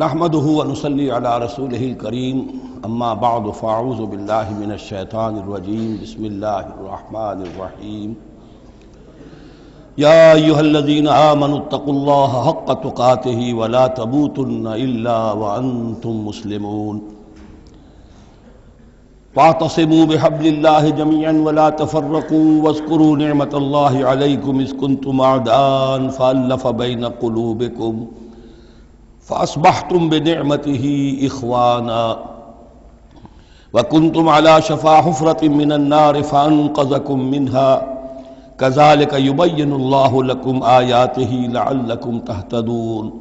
نحمده ونصلي على رسوله الكريم اما بعد فاعوذ بالله من الشيطان الرجيم بسم الله الرحمن الرحيم يا ايها الذين آمنوا اتقوا الله حق تقاته ولا تموتن الا وانتم مسلمون واعتصموا بحبل الله جميعا ولا تفرقوا واذكروا نعمة الله عليكم اذ كنتم اعداء فألف بين قلوبكم فأصبحتم بنعمته إخوانا وكنتم على شفا حفرة من النار فأنقذكم منها كذلك يبين الله لكم آياته لعلكم تهتدون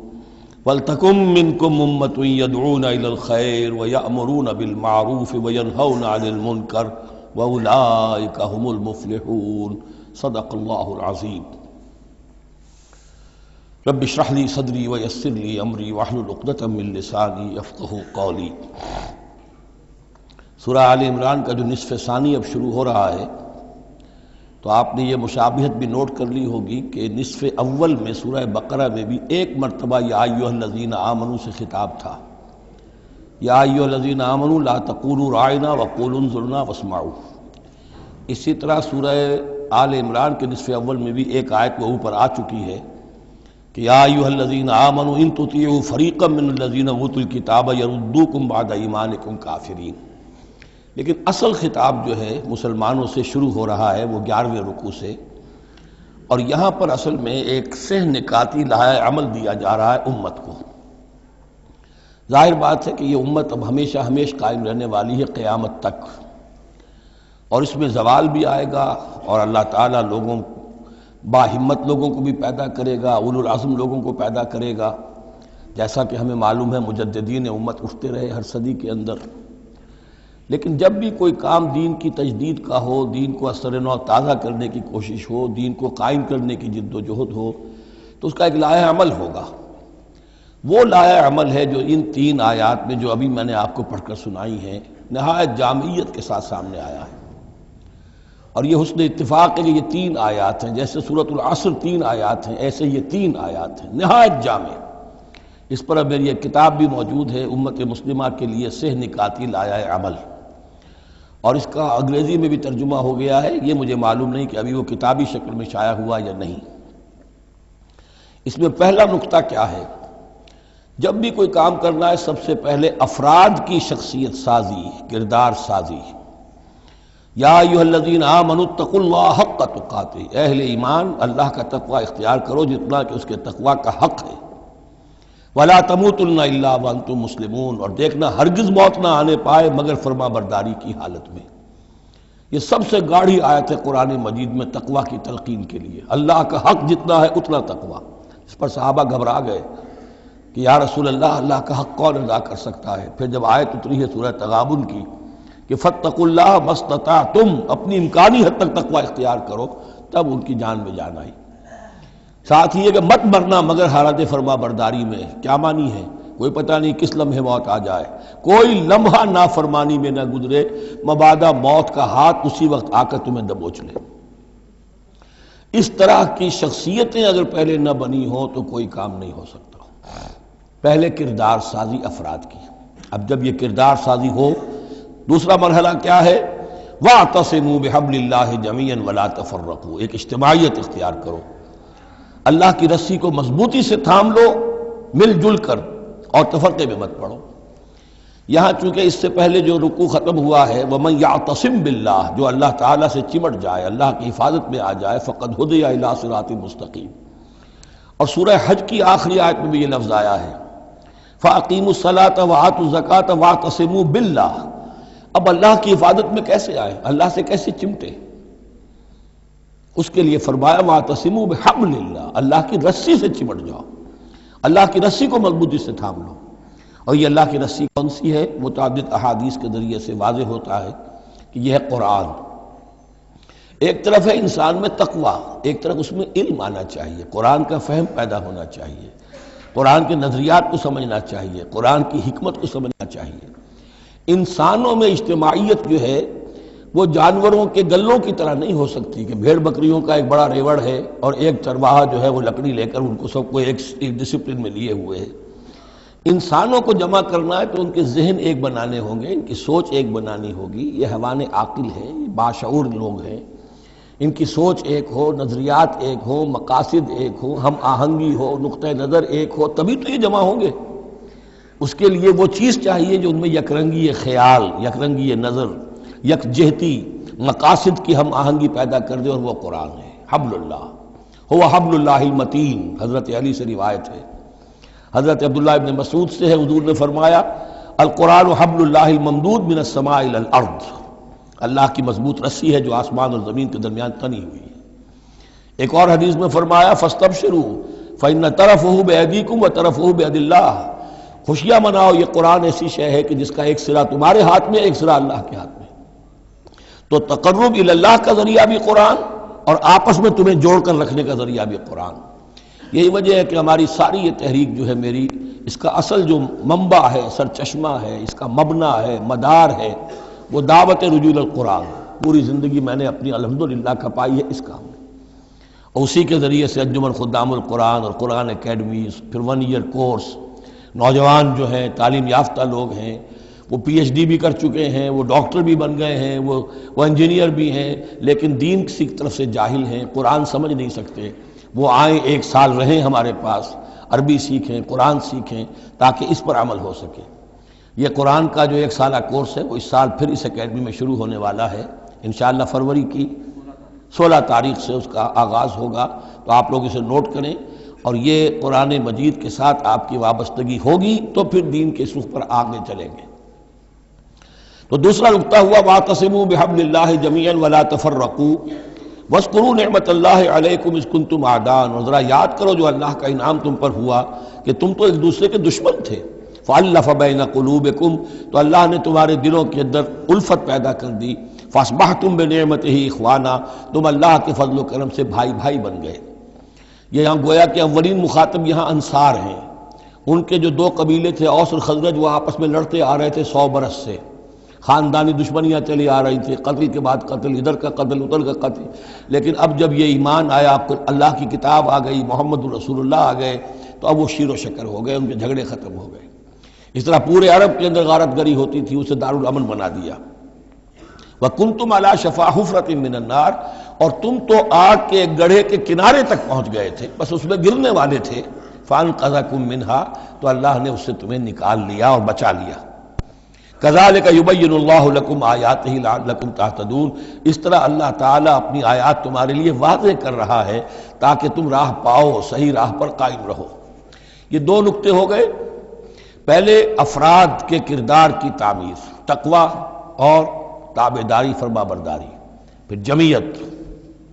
ولتكن منكم أمة يدعون إلى الخير ويأمرون بالمعروف وينهون عن المنكر وأولئك هم المفلحون صدق الله العظيم رب اشرح لي صدري ويسر لي امری واحلل عقدۃ من لسانی یفقہوا قولی۔ سورہ آل عمران کا جو نصف ثانی اب شروع ہو رہا ہے تو آپ نے یہ مشابہت بھی نوٹ کر لی ہوگی کہ نصف اول میں سورہ بقرہ میں بھی ایک مرتبہ یا ایھا الذین آمنوا سے خطاب تھا، یا ایھا الذین آمنوا لا تقولوا راعنا وقولوا انظرنا واسمعوا۔ اسی طرح سورہ آل عمران کے نصف اول میں بھی ایک آیت وہ اوپر آ چکی ہے کہ یا ایھا الذین آمنوا ان تطیعوا فریقا من الذین اوتوا الکتاب یردوکم بعد ایمانکم کافرین۔ لیکن اصل خطاب جو ہے مسلمانوں سے شروع ہو رہا ہے وہ 11ویں رکوع سے، اور یہاں پر اصل میں ایک سہ نکاتی لائحہ عمل دیا جا رہا ہے امت کو۔ ظاہر بات ہے کہ یہ امت اب ہمیشہ قائم رہنے والی ہے قیامت تک، اور اس میں زوال بھی آئے گا، اور اللہ تعالیٰ لوگوں باہمت لوگوں کو بھی پیدا کرے گا، اولو العزم لوگوں کو پیدا کرے گا، جیسا کہ ہمیں معلوم ہے مجددین امت اٹھتے رہے ہر صدی کے اندر۔ لیکن جب بھی کوئی کام دین کی تجدید کا ہو، دین کو اثر نو تازہ کرنے کی کوشش ہو، دین کو قائم کرنے کی جد و جہد ہو، تو اس کا ایک لائحہ عمل ہوگا۔ وہ لائحہ عمل ہے جو ان 3 آیات میں جو ابھی میں نے آپ کو پڑھ کر سنائی ہیں نہایت جامعیت کے ساتھ سامنے آیا ہے۔ اور یہ حسن اتفاق ہے کہ یہ 3 آیات ہیں، جیسے سورۃ العصر 3 آیات ہیں، ایسے یہ 3 آیات ہیں نہایت جامع۔ اس پر اب میری ایک کتاب بھی موجود ہے امت مسلمہ کے لیے سہ نکاتی لائحہ عمل، اور اس کا انگریزی میں بھی ترجمہ ہو گیا ہے۔ یہ مجھے معلوم نہیں کہ ابھی وہ کتابی شکل میں شائع ہوا یا نہیں۔ اس میں پہلا نقطہ کیا ہے؟ جب بھی کوئی کام کرنا ہے سب سے پہلے افراد کی شخصیت سازی، کردار سازی۔ یا ایھا الذین آمنوا اتقوا اللہ حق تقاتہ، اہل ایمان اللہ کا تقوی اختیار کرو جتنا کہ اس کے تقوی کا حق ہے۔ ولا تموتن الا وانتم مسلمون، اور دیکھنا ہرگز موت نہ آنے پائے مگر فرما برداری کی حالت میں۔ یہ سب سے گاڑھی آیت ہے قرآن مجید میں تقوی کی تلقین کے لیے۔ اللہ کا حق جتنا ہے اتنا تقوی۔ اس پر صحابہ گھبرا گئے کہ یا رسول اللہ، اللہ کا حق کون ادا کر سکتا ہے؟ پھر جب آیت اتری ہے سورہ تغابن کی کہ فاتقوا اللہ ما استطعتم، اپنی امکانی حد تک تقوی اختیار کرو، تب ان کی جان میں جان آئی۔ ساتھ ہی یہ کہ مت مرنا مگر حالت فرما برداری میں۔ کیا معنی ہے؟ کوئی پتہ نہیں کس لمحے موت آ جائے، کوئی لمحہ نافرمانی میں نہ گزرے، مبادا موت کا ہاتھ اسی وقت آ کر تمہیں دبوچ لے۔ اس طرح کی شخصیتیں اگر پہلے نہ بنی ہوں تو کوئی کام نہیں ہو سکتا۔ پہلے کردار سازی افراد کی۔ اب جب یہ کردار سازی ہو، دوسرا مرحلہ کیا ہے؟ وَاعْتَصِمُوا بِحَبْلِ اللَّهِ جَمِيعًا وَلَا تَفَرَّقُوا، ایک اجتماعیت اختیار کرو، اللہ کی رسی کو مضبوطی سے تھام لو، مل جل کر، اور تفرقے میں مت پڑو۔ یہاں چونکہ اس سے پہلے جو رکوع ختم ہوا ہے وَمَن يَعْتَصِم بِاللَّهِ، جو اللہ تعالیٰ سے چمٹ جائے، اللہ کی حفاظت میں آ جائے، فَقَدْ هُدِیَ إِلَىٰ صِرَاطٍ مُسْتَقِيمٍ۔ اور سورہ حج کی آخری آیت میں بھی یہ لفظ آیا ہے فَأَقِیمُوا الصَّلَاةَ وَآتُوا الزَّکَاةَ وَاعْتَصِمُوا بِاللَّهِ۔ اب اللہ کی حفاظت میں کیسے آئے؟ اللہ سے کیسے چمٹے؟ اس کے لیے فرمایا وَاعْتَصِمُوا بِحَبْلِ اللَّهِ، اللہ کی رسی سے چمٹ جاؤ، اللہ کی رسی کو مضبوطی سے تھام لو۔ اور یہ اللہ کی رسی کون سی ہے؟ متعدد احادیث کے ذریعے سے واضح ہوتا ہے کہ یہ ہے قرآن۔ ایک طرف ہے انسان میں تقوی، ایک طرف اس میں علم آنا چاہیے، قرآن کا فہم پیدا ہونا چاہیے، قرآن کے نظریات کو سمجھنا چاہیے، قرآن کی حکمت کو سمجھنا چاہیے۔ انسانوں میں اجتماعیت جو ہے وہ جانوروں کے گلوں کی طرح نہیں ہو سکتی کہ بھیڑ بکریوں کا ایک بڑا ریوڑ ہے اور ایک چرواہا جو ہے وہ لکڑی لے کر ان کو سب کو ایک ڈسپلن میں لیے ہوئے ہے۔ انسانوں کو جمع کرنا ہے تو ان کے ذہن ایک بنانے ہوں گے، ان کی سوچ ایک بنانی ہوگی۔ یہ حیوان عاقل ہیں، یہ باشعور لوگ ہیں، ان کی سوچ ایک ہو، نظریات ایک ہو، مقاصد ایک ہو، ہم آہنگی ہو، نقطہ نظر ایک ہو، تبھی تو یہ جمع ہوں گے۔ اس کے لیے وہ چیز چاہیے جو ان میں یکرنگی خیال، یکرنگی نظر، یکجہتی مقاصد کی ہم آہنگی پیدا کر دے، اور وہ قرآن ہے۔ حبل اللہ ہو حبل اللہ المتین، حضرت علی سے روایت ہے۔ حضرت عبداللہ ابن مسعود سے ہے، حضور نے فرمایا القرآن حبل اللہ الممدود من السماء الی الارض، اللہ کی مضبوط رسی ہے جو آسمان اور زمین کے درمیان تنی ہوئی ہے۔ ایک اور حدیث میں فرمایا فاستبشروا فإن طرفه بأيديكم وطرفه بيد اللہ، خوشیاں مناؤ، یہ قرآن ایسی شے ہے کہ جس کا ایک سرا تمہارے ہاتھ میں، ایک سرا اللہ کے ہاتھ میں۔ تو تقرب الی اللہ کا ذریعہ بھی قرآن، اور آپس میں تمہیں جوڑ کر رکھنے کا ذریعہ بھی قرآن۔ یہی وجہ ہے کہ ہماری ساری یہ تحریک جو ہے میری، اس کا اصل جو منبع ہے، سر چشمہ ہے، اس کا مبنی ہے، مدار ہے، وہ دعوت رجوع القرآن۔ پوری زندگی میں نے اپنی الحمدللہ کھپائی ہے اس کام میں، اور اسی کے ذریعے سے انجمن خدام القرآن اور قرآن اکیڈمیز، پھر 1 ایئر کورس، نوجوان جو ہیں تعلیم یافتہ لوگ ہیں، وہ پی ایچ ڈی بھی کر چکے ہیں، وہ ڈاکٹر بھی بن گئے ہیں، وہ انجینئر بھی ہیں، لیکن دین کی طرف سے جاہل ہیں، قرآن سمجھ نہیں سکتے۔ وہ آئیں، 1 سال رہیں ہمارے پاس، عربی سیکھیں، قرآن سیکھیں، تاکہ اس پر عمل ہو سکے۔ یہ قرآن کا جو 1 سالہ کورس ہے وہ اس سال پھر اس اکیڈمی میں شروع ہونے والا ہے، انشاءاللہ فروری کی 16 تاریخ سے اس کا آغاز ہوگا، تو آپ لوگ اسے نوٹ کریں، اور یہ قرآن مجید کے ساتھ آپ کی وابستگی ہوگی تو پھر دین کے سوق پر آگے چلیں گے۔ تو دوسرا نقطہ ہوا واعتصموا بحبل اللہ جمیعا ولا تفرقوا واذکروا نعمت اللہ علیکم اذ کنتم اعداء، اور ذرا یاد کرو جو اللہ کا انعام تم پر ہوا کہ تم تو ایک دوسرے کے دشمن تھے، فالف بین قلوبکم، تو اللہ نے تمہارے دلوں کے اندر الفت پیدا کر دی، فاصبحتم بنعمتہ اخوانا، تم اللہ کے فضل و کرم سے بھائی بھائی بن گئے۔ یہ یہاں گویا کہ اولین مخاطب یہاں انصار ہیں، ان کے جو 2 قبیلے تھے اوس اور خزرج، وہ آپس میں لڑتے آ رہے تھے 100 برس سے، خاندانی دشمنیاں چلی آ رہی تھی، قتل کے بعد قتل، ادھر کا قتل ادھر کا قتل، لیکن اب جب یہ ایمان آیا، اللہ کی کتاب آ گئی، محمد رسول اللہ آ گئے، تو اب وہ شیر و شکر ہو گئے، ان کے جھگڑے ختم ہو گئے۔ اس طرح پورے عرب کے اندر غارت گری ہوتی تھی، اسے دارالامن بنا دیا۔ وَكُنْتُمْ عَلَىٰ شَفَا حُفْرَةٍ مِّنَ النَّارِ، اور تم تو آگ کے گڑھے کے کنارے تک پہنچ گئے تھے، بس اس میں گرنے والے تھے، فَأَنْقَذَكُم مِّنْهَا، تو اللہ نے اس سے تمہیں نکال لیا اور بچا لیا۔ كَذَلِكَ يُبَيِّنُ اللَّهُ لَكُمْ آيَاتِهِ لَعَلَّكُمْ تَهْتَدُونَ، اس طرح اللہ تعالیٰ اپنی آیات تمہارے لیے واضح کر رہا ہے تاکہ تم راہ پاؤ، صحیح راہ پر قائم رہو۔ یہ 2 نقطے ہو گئے، پہلے افراد کے کردار کی تعمیر، تقوی اور تابعداری، فرما برداری، پھر جمعیت،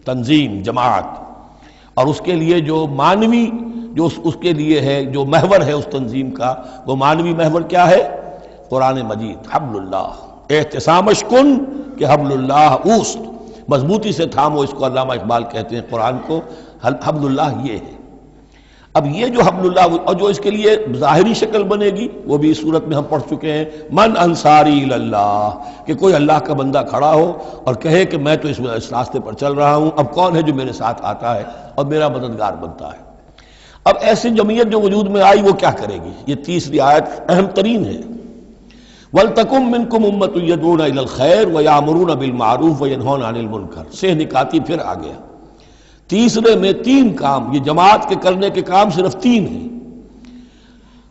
تنظیم، جماعت، اور اس کے لیے جو معنوی، جو اس کے لیے ہے، جو محور ہے اس تنظیم کا، وہ معنوی محور کیا ہے؟ قرآن مجید، حبل اللہ، احتسامش کن کہ حبل اللہ اوست، مضبوطی سے تھامو، اس کو علامہ اقبال کہتے ہیں قرآن کو، حبل اللہ یہ ہے۔ اب یہ جو حبل اللہ، اور جو اس کے لیے ظاہری شکل بنے گی، وہ بھی اس صورت میں ہم پڑھ چکے ہیں، من انصاری اللہ، کہ کوئی اللہ کا بندہ کھڑا ہو اور کہے کہ میں تو اس راستے پر چل رہا ہوں، اب کون ہے جو میرے ساتھ آتا ہے اور میرا مددگار بنتا ہے۔ اب ایسی جمعیت جو وجود میں آئی وہ کیا کرے گی؟ یہ تیسری آیت اہم ترین ہے، وَلْتَكُن مِّنكُمْ أُمَّةٌ يَدْعُونَ إِلَى الْخَيْرِ وَيَأْمُرُونَ بِالْمَعْرُوفِ وَيَنْهَوْنَ عَنِ الْمُنكَرِ، سے نکاتی پھر آ گیا۔ تیسرے میں 3 کام، یہ جماعت کے کرنے کے کام صرف 3 ہیں،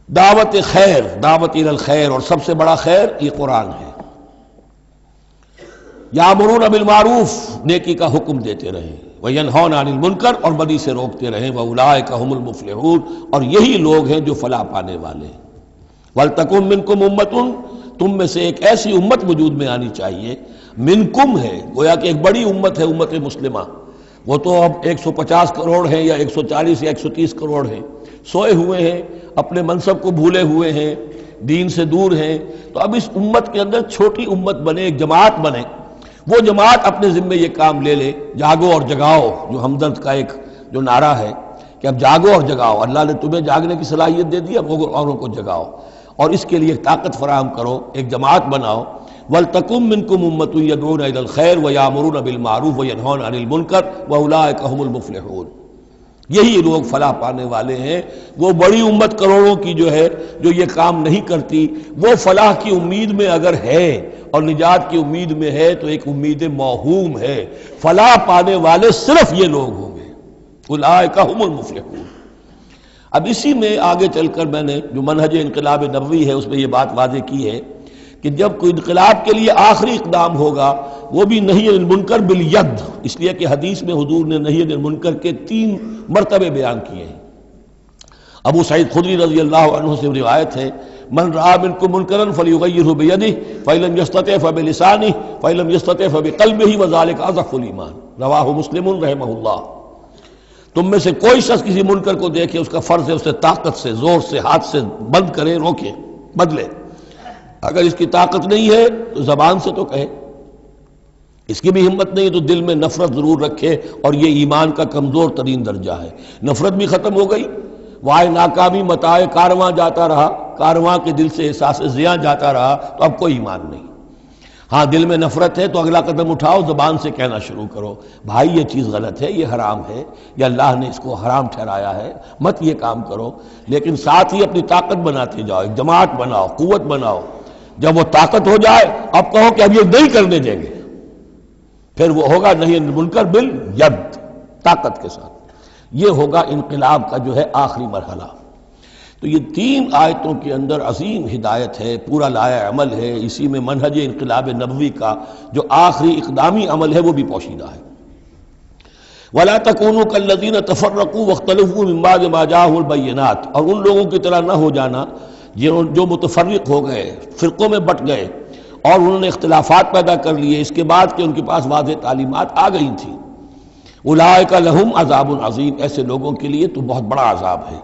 دعوت خیر، دعوت الی الخیر، اور سب سے بڑا خیر یہ قرآن ہے۔ یامرون بالمعروف، نیکی کا حکم دیتے رہیں، وینہون عن المنکر، اور بدی سے روکتے رہیں، واولئک هم المفلحون، اور یہی لوگ ہیں جو فلاح پانے والے ہیں۔ ولتکن منکم امۃ، تم میں سے ایک ایسی امت وجود میں آنی چاہیے، منکم ہے، گویا کہ ایک بڑی امت ہے امت مسلمہ، وہ تو اب 150 کروڑ ہیں یا 140 یا 130 کروڑ ہیں، سوئے ہوئے ہیں، اپنے منصب کو بھولے ہوئے ہیں، دین سے دور ہیں، تو اب اس امت کے اندر چھوٹی امت بنے، ایک جماعت بنے، وہ جماعت اپنے ذمے یہ کام لے لے، جاگو اور جگاؤ، جو ہمدرد کا ایک جو نعرہ ہے کہ اب جاگو اور جگاؤ، اللہ نے تمہیں جاگنے کی صلاحیت دے دی، اب اوروں کو جگاؤ، اور اس کے لیے طاقت فراہم کرو، ایک جماعت بناؤ۔ وَلْتَكُن مِّنكُمْ أُمَّةٌ يَدْعُونَ إِلَى الْخَيْرِ وَيَأْمُرُونَ بِالْمَعْرُوفِ وَيَنْهَوْنَ عَنِ الْمُنكَرِ وَأُولَٰئِكَ هُمُ الْمُفْلِحُونَ۔ یہی لوگ فلاح پانے والے ہیں۔ وہ بڑی امت کروڑوں کی جو ہے جو یہ کام نہیں کرتی، وہ فلاح کی امید میں اگر ہے اور نجات کی امید میں ہے تو ایک امید موہوم ہے۔ فلاح پانے والے صرف یہ لوگ ہوں گے، اولئک ھم المفلحون۔ اب اسی میں آگے چل کر میں نے جو منہج انقلاب نبوی ہے اس میں یہ بات واضح کی ہے کہ جب کوئی انقلاب کے لیے آخری اقدام ہوگا وہ بھی نہی عن المنکر بالید، اس لیے کہ حدیث میں حضور نے نہی عن المنکر کے 3 مرتبے بیان کیے ہیں۔ ابو سعید خدری رضی اللہ عنہ سے روایت ہے، من رأى منکم منکرا فلیغیرہ بیدہ فإن لم یستطع فبلسانہ فإن لم یستطع فبقلبہ وذلک اضعف الایمان، رواہ مسلم رحمہ اللہ۔ تم میں سے کوئی شخص کسی منکر کو دیکھے، اس کا فرض ہے اسے طاقت سے، زور سے، ہاتھ سے بند کرے، روکے، بدلے۔ اگر اس کی طاقت نہیں ہے تو زبان سے تو کہے، اس کی بھی ہمت نہیں ہے تو دل میں نفرت ضرور رکھے، اور یہ ایمان کا کمزور ترین درجہ ہے۔ نفرت بھی ختم ہو گئی، وائے ناکامی متاع کارواں جاتا رہا، کارواں کے دل سے احساس زیاں جاتا رہا تو اب کوئی ایمان نہیں۔ ہاں دل میں نفرت ہے تو اگلا قدم اٹھاؤ، زبان سے کہنا شروع کرو، بھائی یہ چیز غلط ہے، یہ حرام ہے، یا اللہ نے اس کو حرام ٹھہرایا ہے، مت یہ کام کرو۔ لیکن ساتھ ہی اپنی طاقت بناتے جاؤ، ایک جماعت بناؤ، قوت بناؤ۔ جب وہ طاقت ہو جائے اب کہو کہ اب یہ نہیں کرنے دیں گے، پھر وہ ہوگا نہی عن المنکر بالید، طاقت کے ساتھ۔ یہ ہوگا انقلاب کا جو ہے آخری مرحلہ۔ تو یہ 3 آیتوں کے اندر عظیم ہدایت ہے، پورا لایا عمل ہے، اسی میں منہج انقلاب نبوی کا جو آخری اقدامی عمل ہے وہ بھی پوشیدہ ہے۔ وَلَا تَكُونُوا كَالَّذِينَ تَفَرَّقُوا وَاخْتَلَفُوا مِن بَعْدِ مَا جَاءَهُمُ الْبَيِّنَاتُ، اور ان لوگوں کی طرح نہ ہو جانا جو متفرق ہو گئے، فرقوں میں بٹ گئے اور انہوں نے اختلافات پیدا کر لیے اس کے بعد کہ ان کے پاس واضح تعلیمات آ گئی تھیں۔ اولئک لہم عذاب عظیم، ایسے لوگوں کے لیے تو بہت بڑا عذاب ہے۔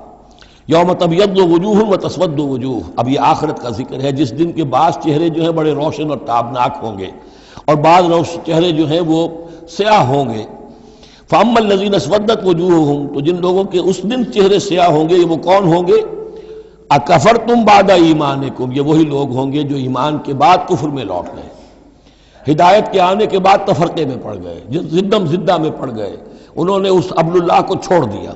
یوم تبیض وجوہ وتسود وجوہ، اب یہ آخرت کا ذکر ہے جس دن کے بعض چہرے جو ہیں بڑے روشن اور تابناک ہوں گے اور بعض چہرے جو ہیں وہ سیاہ ہوں گے۔ فاما الذین اسودت وجوہہم، تو جن لوگوں کے اس دن چہرے سیاہ ہوں گے یہ وہ کون ہوں گے؟ اکفرتم بعد ایمانکم، یہ وہی لوگ ہوں گے جو ایمان کے بعد کفر میں لوٹ گئے، ہدایت کے آنے کے بعد تفرقے میں پڑ گئے، زدم زدہ میں پڑ گئے، انہوں نے اس عبد اللہ کو چھوڑ دیا۔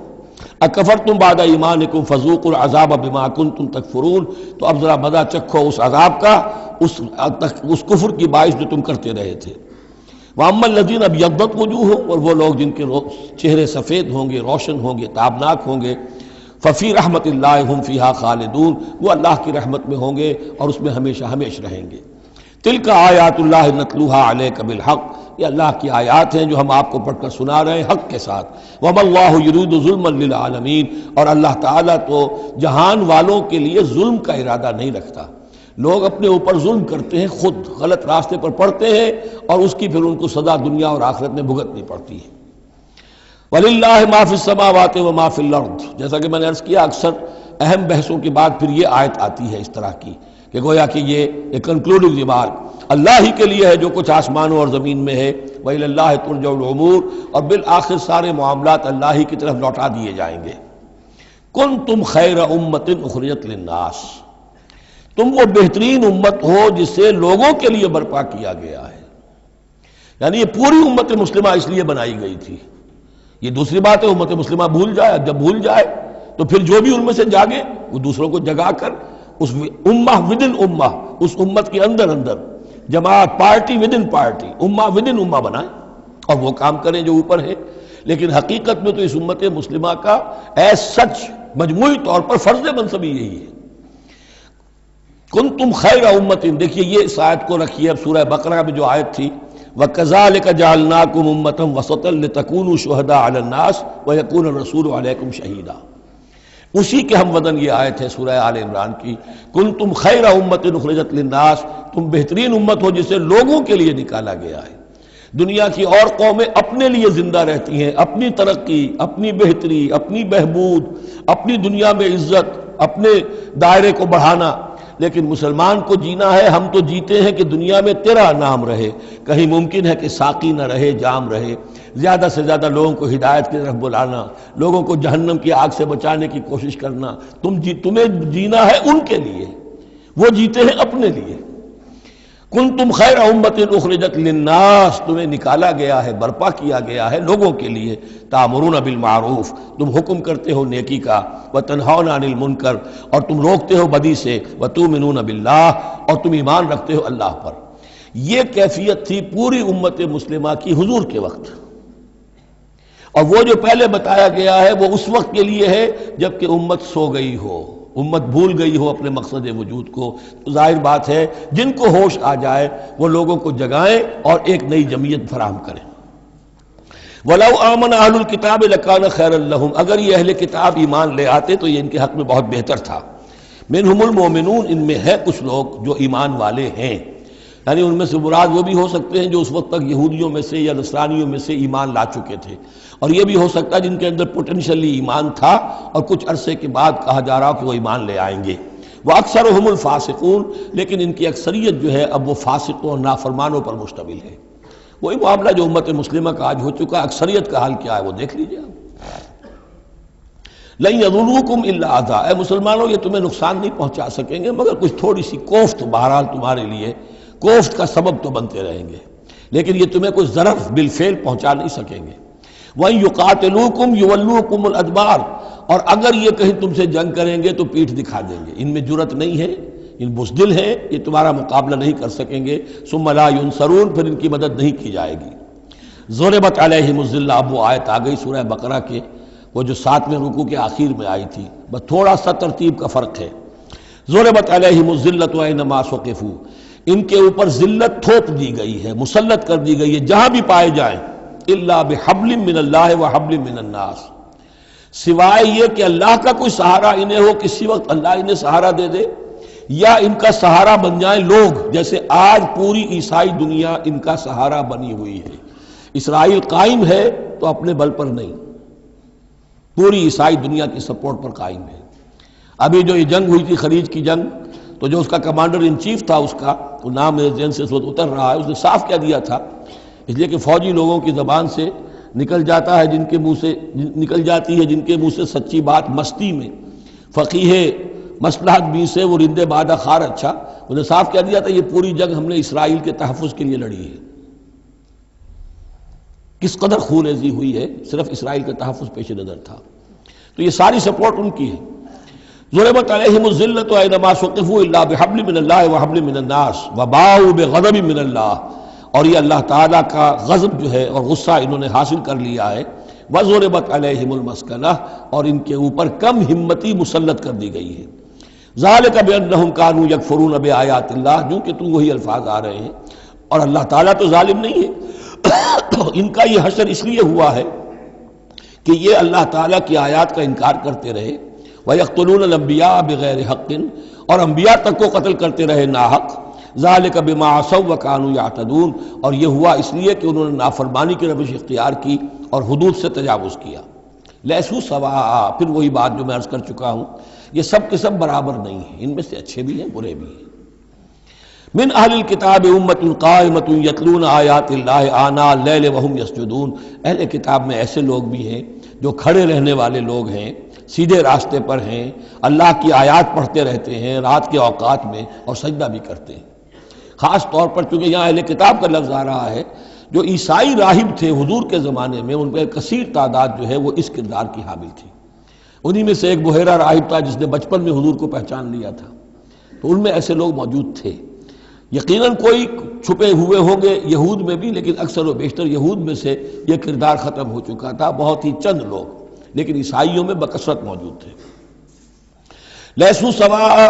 اکفرتم بعد ایمانکم فذوقوا العذاب بما کنتم تکفرون، تو اب ذرا مزہ چکھو اس عذاب کا، اس کفر کی باعث جو تم کرتے رہے تھے۔ واما الذین ابیضت وجوہہم، اور وہ لوگ جن کے چہرے سفید ہوں گے، روشن ہوں گے، تابناک ہوں گے، ففی رحمت اللہ ہم فیہا خالدون، وہ اللہ کی رحمت میں ہوں گے اور اس میں ہمیشہ ہمیش رہیں گے۔ تلک آیات اللہ نتلوہا علیک بالحق، یہ اللہ کی آیات ہیں جو ہم آپ کو پڑھ کر سنا رہے ہیں حق کے ساتھ۔ وما اللہ یرید ظلما للعالمین، اور اللہ تعالیٰ تو جہان والوں کے لیے ظلم کا ارادہ نہیں رکھتا۔ لوگ اپنے اوپر ظلم کرتے ہیں، خود غلط راستے پر پڑتے ہیں اور اس کی پھر ان کو سزا دنیا اور آخرت میں بھگتنی پڑتی ہے۔ وَلِلَّهِ مَا فِي السَّمَاوَاتِ وَمَا فِي الْأَرْضِ، جیسا کہ میں نے عرض کیا اکثر اہم بحثوں کے بعد پھر یہ آیت آتی ہے اس طرح کی کہ گویا کہ یہ ایک کنکلوڈنگ ریمارک، اللہ ہی کے لیے ہے جو کچھ آسمانوں اور زمین میں ہے، وَإِلَى اللَّهِ تُرْجَعُ الْأُمُورُ، اور بالآخر سارے معاملات اللہ ہی کی طرف لوٹا دیے جائیں گے۔ كُنْتُمْ خَيْرَ أُمَّةٍ أُخْرِجَتْ لِلنَّاسِ، تم وہ بہترین امت ہو جسے لوگوں کے لیے برپا کیا گیا ہے، یعنی یہ پوری امت مسلمہ اس لیے بنائی گئی تھی۔ یہ دوسری بات ہے امت مسلمہ بھول جائے، جب بھول جائے تو پھر جو بھی ان میں سے جاگے وہ دوسروں کو جگا کر اس امہ ودن امہ، اس امت کے اندر اندر جماعت، پارٹی ودن پارٹی، امہ ودن امہ بنائیں اور وہ کام کریں جو اوپر ہے۔ لیکن حقیقت میں تو اس امت مسلمہ کا ایز سچ مجموعی طور پر فرض منصبی یہی ہے۔ کنتم خیر امت، دیکھیے یہ اس آیت کو رکھیے اب سورہ بقرہ میں جو آیت تھی، وَكَذَلِكَ جَعَلْنَاكُمْ أُمَّةً وَسَطًا لِتَكُونُوا شُهَدَاءَ عَلَى النَّاسِ وَيَكُونَ الرَّسُولُ عَلَيْكُمْ شَهِيدًا، اسی کے ہم وزن یہ آیت ہے سورہ آل عمران کی، کنتم خیر امت اخرجت للناس، تم بہترین امت ہو جسے لوگوں کے لیے نکالا گیا ہے۔ دنیا کی اور قومیں اپنے لیے زندہ رہتی ہیں، اپنی ترقی، اپنی بہتری، اپنی بہبود، اپنی دنیا میں عزت، اپنے دائرے کو بڑھانا، لیکن مسلمان کو جینا ہے، ہم تو جیتے ہیں کہ دنیا میں تیرا نام رہے، کہیں ممکن ہے کہ ساقی نہ رہے، جام رہے، زیادہ سے زیادہ لوگوں کو ہدایت کی طرف بلانا، لوگوں کو جہنم کی آگ سے بچانے کی کوشش کرنا، تمہیں جینا ہے ان کے لیے، وہ جیتے ہیں اپنے لیے۔ کنتم خیر امت اخرجت للناس، تمہیں نکالا گیا ہے، برپا کیا گیا ہے لوگوں کے لیے، تامرون بالمعروف، تم حکم کرتے ہو نیکی کا، وتنہون عن المنکر، اور تم روکتے ہو بدی سے، وتؤمنون باللہ، اور تم ایمان رکھتے ہو اللہ پر۔ یہ کیفیت تھی پوری امت مسلمہ کی حضور کے وقت، اور وہ جو پہلے بتایا گیا ہے وہ اس وقت کے لیے ہے جب کہ امت سو گئی ہو، امت بھول گئی ہو اپنے مقصد وجود کو۔ تو ظاہر بات ہے جن کو ہوش آ جائے وہ لوگوں کو جگائیں اور ایک نئی جمعیت فراہم کریں۔ وَلَوْ آمَنَ أَهْلُ الْكِتَابِ لَكَانَ خَيْرًا لَهُمْ، اگر یہ اہل کتاب ایمان لے آتے تو یہ ان کے حق میں بہت بہتر تھا۔ مِنْهُمُ الْمُؤْمِنُونَ، ان میں ہے کچھ لوگ جو ایمان والے ہیں، یعنی ان میں سے مراد وہ بھی ہو سکتے ہیں جو اس وقت تک یہودیوں میں سے یا نصرانیوں میں سے ایمان لا چکے تھے، اور یہ بھی ہو سکتا ہے جن کے اندر پوٹینشلی ایمان تھا اور کچھ عرصے کے بعد کہا جا رہا کہ وہ ایمان لے آئیں گے۔ وَأَكْثَرُهُمُ الْفَاسِقُونَ، لیکن ان کی اکثریت جو ہے اب وہ فاسقوں اور نافرمانوں پر مشتمل ہے۔ وہی معاملہ جو امت مسلمہ کا آج ہو چکا، اکثریت کا حال کیا ہے وہ دیکھ لیجیے آپ۔ لَن يَضُرُّوكُمْ إِلَّا أَذًى، اے مسلمانوں یہ تمہیں نقصان نہیں پہنچا سکیں گے مگر کچھ تھوڑی سی کوفت، بہرحال تمہارے لیے کوفت کا سبب تو بنتے رہیں گے، لیکن یہ تمہیں کوئی ضرر بالفعل پہنچا نہیں سکیں گے۔ وَإِن يُقَاتِلُوكُمْ يُوَلُّوكُمُ الْأَدْبَارَ، اور اگر یہ کہیں تم سے جنگ کریں گے تو پیٹھ دکھا دیں گے، ان میں جرأت نہیں ہے، ان بزدل ہیں، یہ تمہارا مقابلہ نہیں کر سکیں گے۔ ثُمَّ لَا يُنصَرُونَ، پھر ان کی مدد نہیں کی جائے گی۔ ضُرِبَتْ عَلَيْهِمُ الذِّلَّةُ، اب وہ آیت آ گئی سورہ بقرہ کے وہ جو 7ویں رکوع کے آخر میں آئی تھی، بس تھوڑا سا ترتیب کا فرق ہے۔ ضُرِبَتْ عَلَيْهِمُ الذِّلَّةُ أَيْنَمَا ثُقِفُوا، ان کے اوپر ذلت تھوپ دی گئی ہے، مسلط کر دی گئی ہے جہاں بھی پائے جائیں، الا بحبل من اللہ وحبل من الناس، سوائے یہ کہ اللہ کا کوئی سہارا انہیں ہو، کسی وقت اللہ انہیں سہارا دے دے، یا ان کا سہارا بن جائیں لوگ، جیسے آج پوری عیسائی دنیا ان کا سہارا بنی ہوئی ہے۔ اسرائیل قائم ہے تو اپنے بل پر نہیں، پوری عیسائی دنیا کی سپورٹ پر قائم ہے۔ ابھی جو یہ جنگ ہوئی تھی خلیج کی جنگ، تو جو اس کا کمانڈر ان چیف تھا، اس کا وہ نام میرے ذہن سے اس وقت اتر رہا ہے، اس نے صاف کہہ دیا تھا، اس لیے کہ فوجی لوگوں کی زبان سے نکل جاتا ہے، جن کے منہ سے نکل جاتی ہے، جن کے منہ سے سچی بات مستی میں، فقیہ مصلحت بھی سے وہ رندے بادہ خار اچھا، انہوں نے صاف کہہ دیا تھا یہ پوری جنگ ہم نے اسرائیل کے تحفظ کے لیے لڑی ہے۔ کس قدر خون ریزی ہوئی ہے، صرف اسرائیل کا تحفظ پیش نظر تھا، تو یہ ساری سپورٹ ان کی ہے۔ ضربت علیہم الذلۃ اینما ثقفوا الا بحبل من اللہ وحبل من الناس وباؤوا بغضب من اللہ، اور یہ اللہ تعالیٰ کا غضب جو ہے اور غصہ انہوں نے حاصل کر لیا ہے۔ وضربت علیہم المسکنہ، اور ان کے اوپر کم ہمتی مسلط کر دی گئی ہے۔ ذالک بانہم کانوا یکفرون بآیات اللہ، جو کہ تو وہی الفاظ آ رہے ہیں، اور اللہ تعالیٰ تو ظالم نہیں ہے، ان کا یہ حشر اس لیے ہوا ہے کہ یہ اللہ تعالیٰ کی آیات کا انکار کرتے رہے، وَيَقْتُلُونَ الْأَنْبِيَاءَ بِغَيْرِ حَقٍّ، اور انبیاء تک کو قتل کرتے رہے ناحق۔ ذَلِكَ بِمَا عَصَوْا وَكَانُوا يَعْتَدُونَ، اور یہ ہوا اس لیے کہ انہوں نے نافرمانی کی روش اختیار کی اور حدود سے تجاوز کیا۔ لیسوا سواء، پھر وہی بات جو میں عرض کر چکا ہوں، یہ سب کے سب برابر نہیں ہیں، ان میں سے اچھے بھی ہیں برے بھی ہیں۔ من اہل الکتاب امۃ قائمۃ یتلون آیات اللہ آناء اللیل وہم یسجدون، اہل کتاب میں ایسے لوگ بھی ہیں جو کھڑے رہنے والے لوگ ہیں، سیدھے راستے پر ہیں، اللہ کی آیات پڑھتے رہتے ہیں رات کے اوقات میں اور سجدہ بھی کرتے ہیں۔ خاص طور پر چونکہ یہاں اہل کتاب کا لفظ آ رہا ہے، جو عیسائی راہب تھے حضور کے زمانے میں، ان پہ کثیر تعداد جو ہے وہ اس کردار کی حامل تھی۔ انہی میں سے ایک بحیرہ راہب تھا جس نے بچپن میں حضور کو پہچان لیا تھا، تو ان میں ایسے لوگ موجود تھے۔ یقیناً کوئی چھپے ہوئے ہوں گے یہود میں بھی، لیکن اکثر و بیشتر یہود میں سے یہ کردار ختم ہو چکا تھا، بہت ہی چند لوگ، لیکن عیسائیوں میں بکثرت موجود تھے۔ لیسوا سواء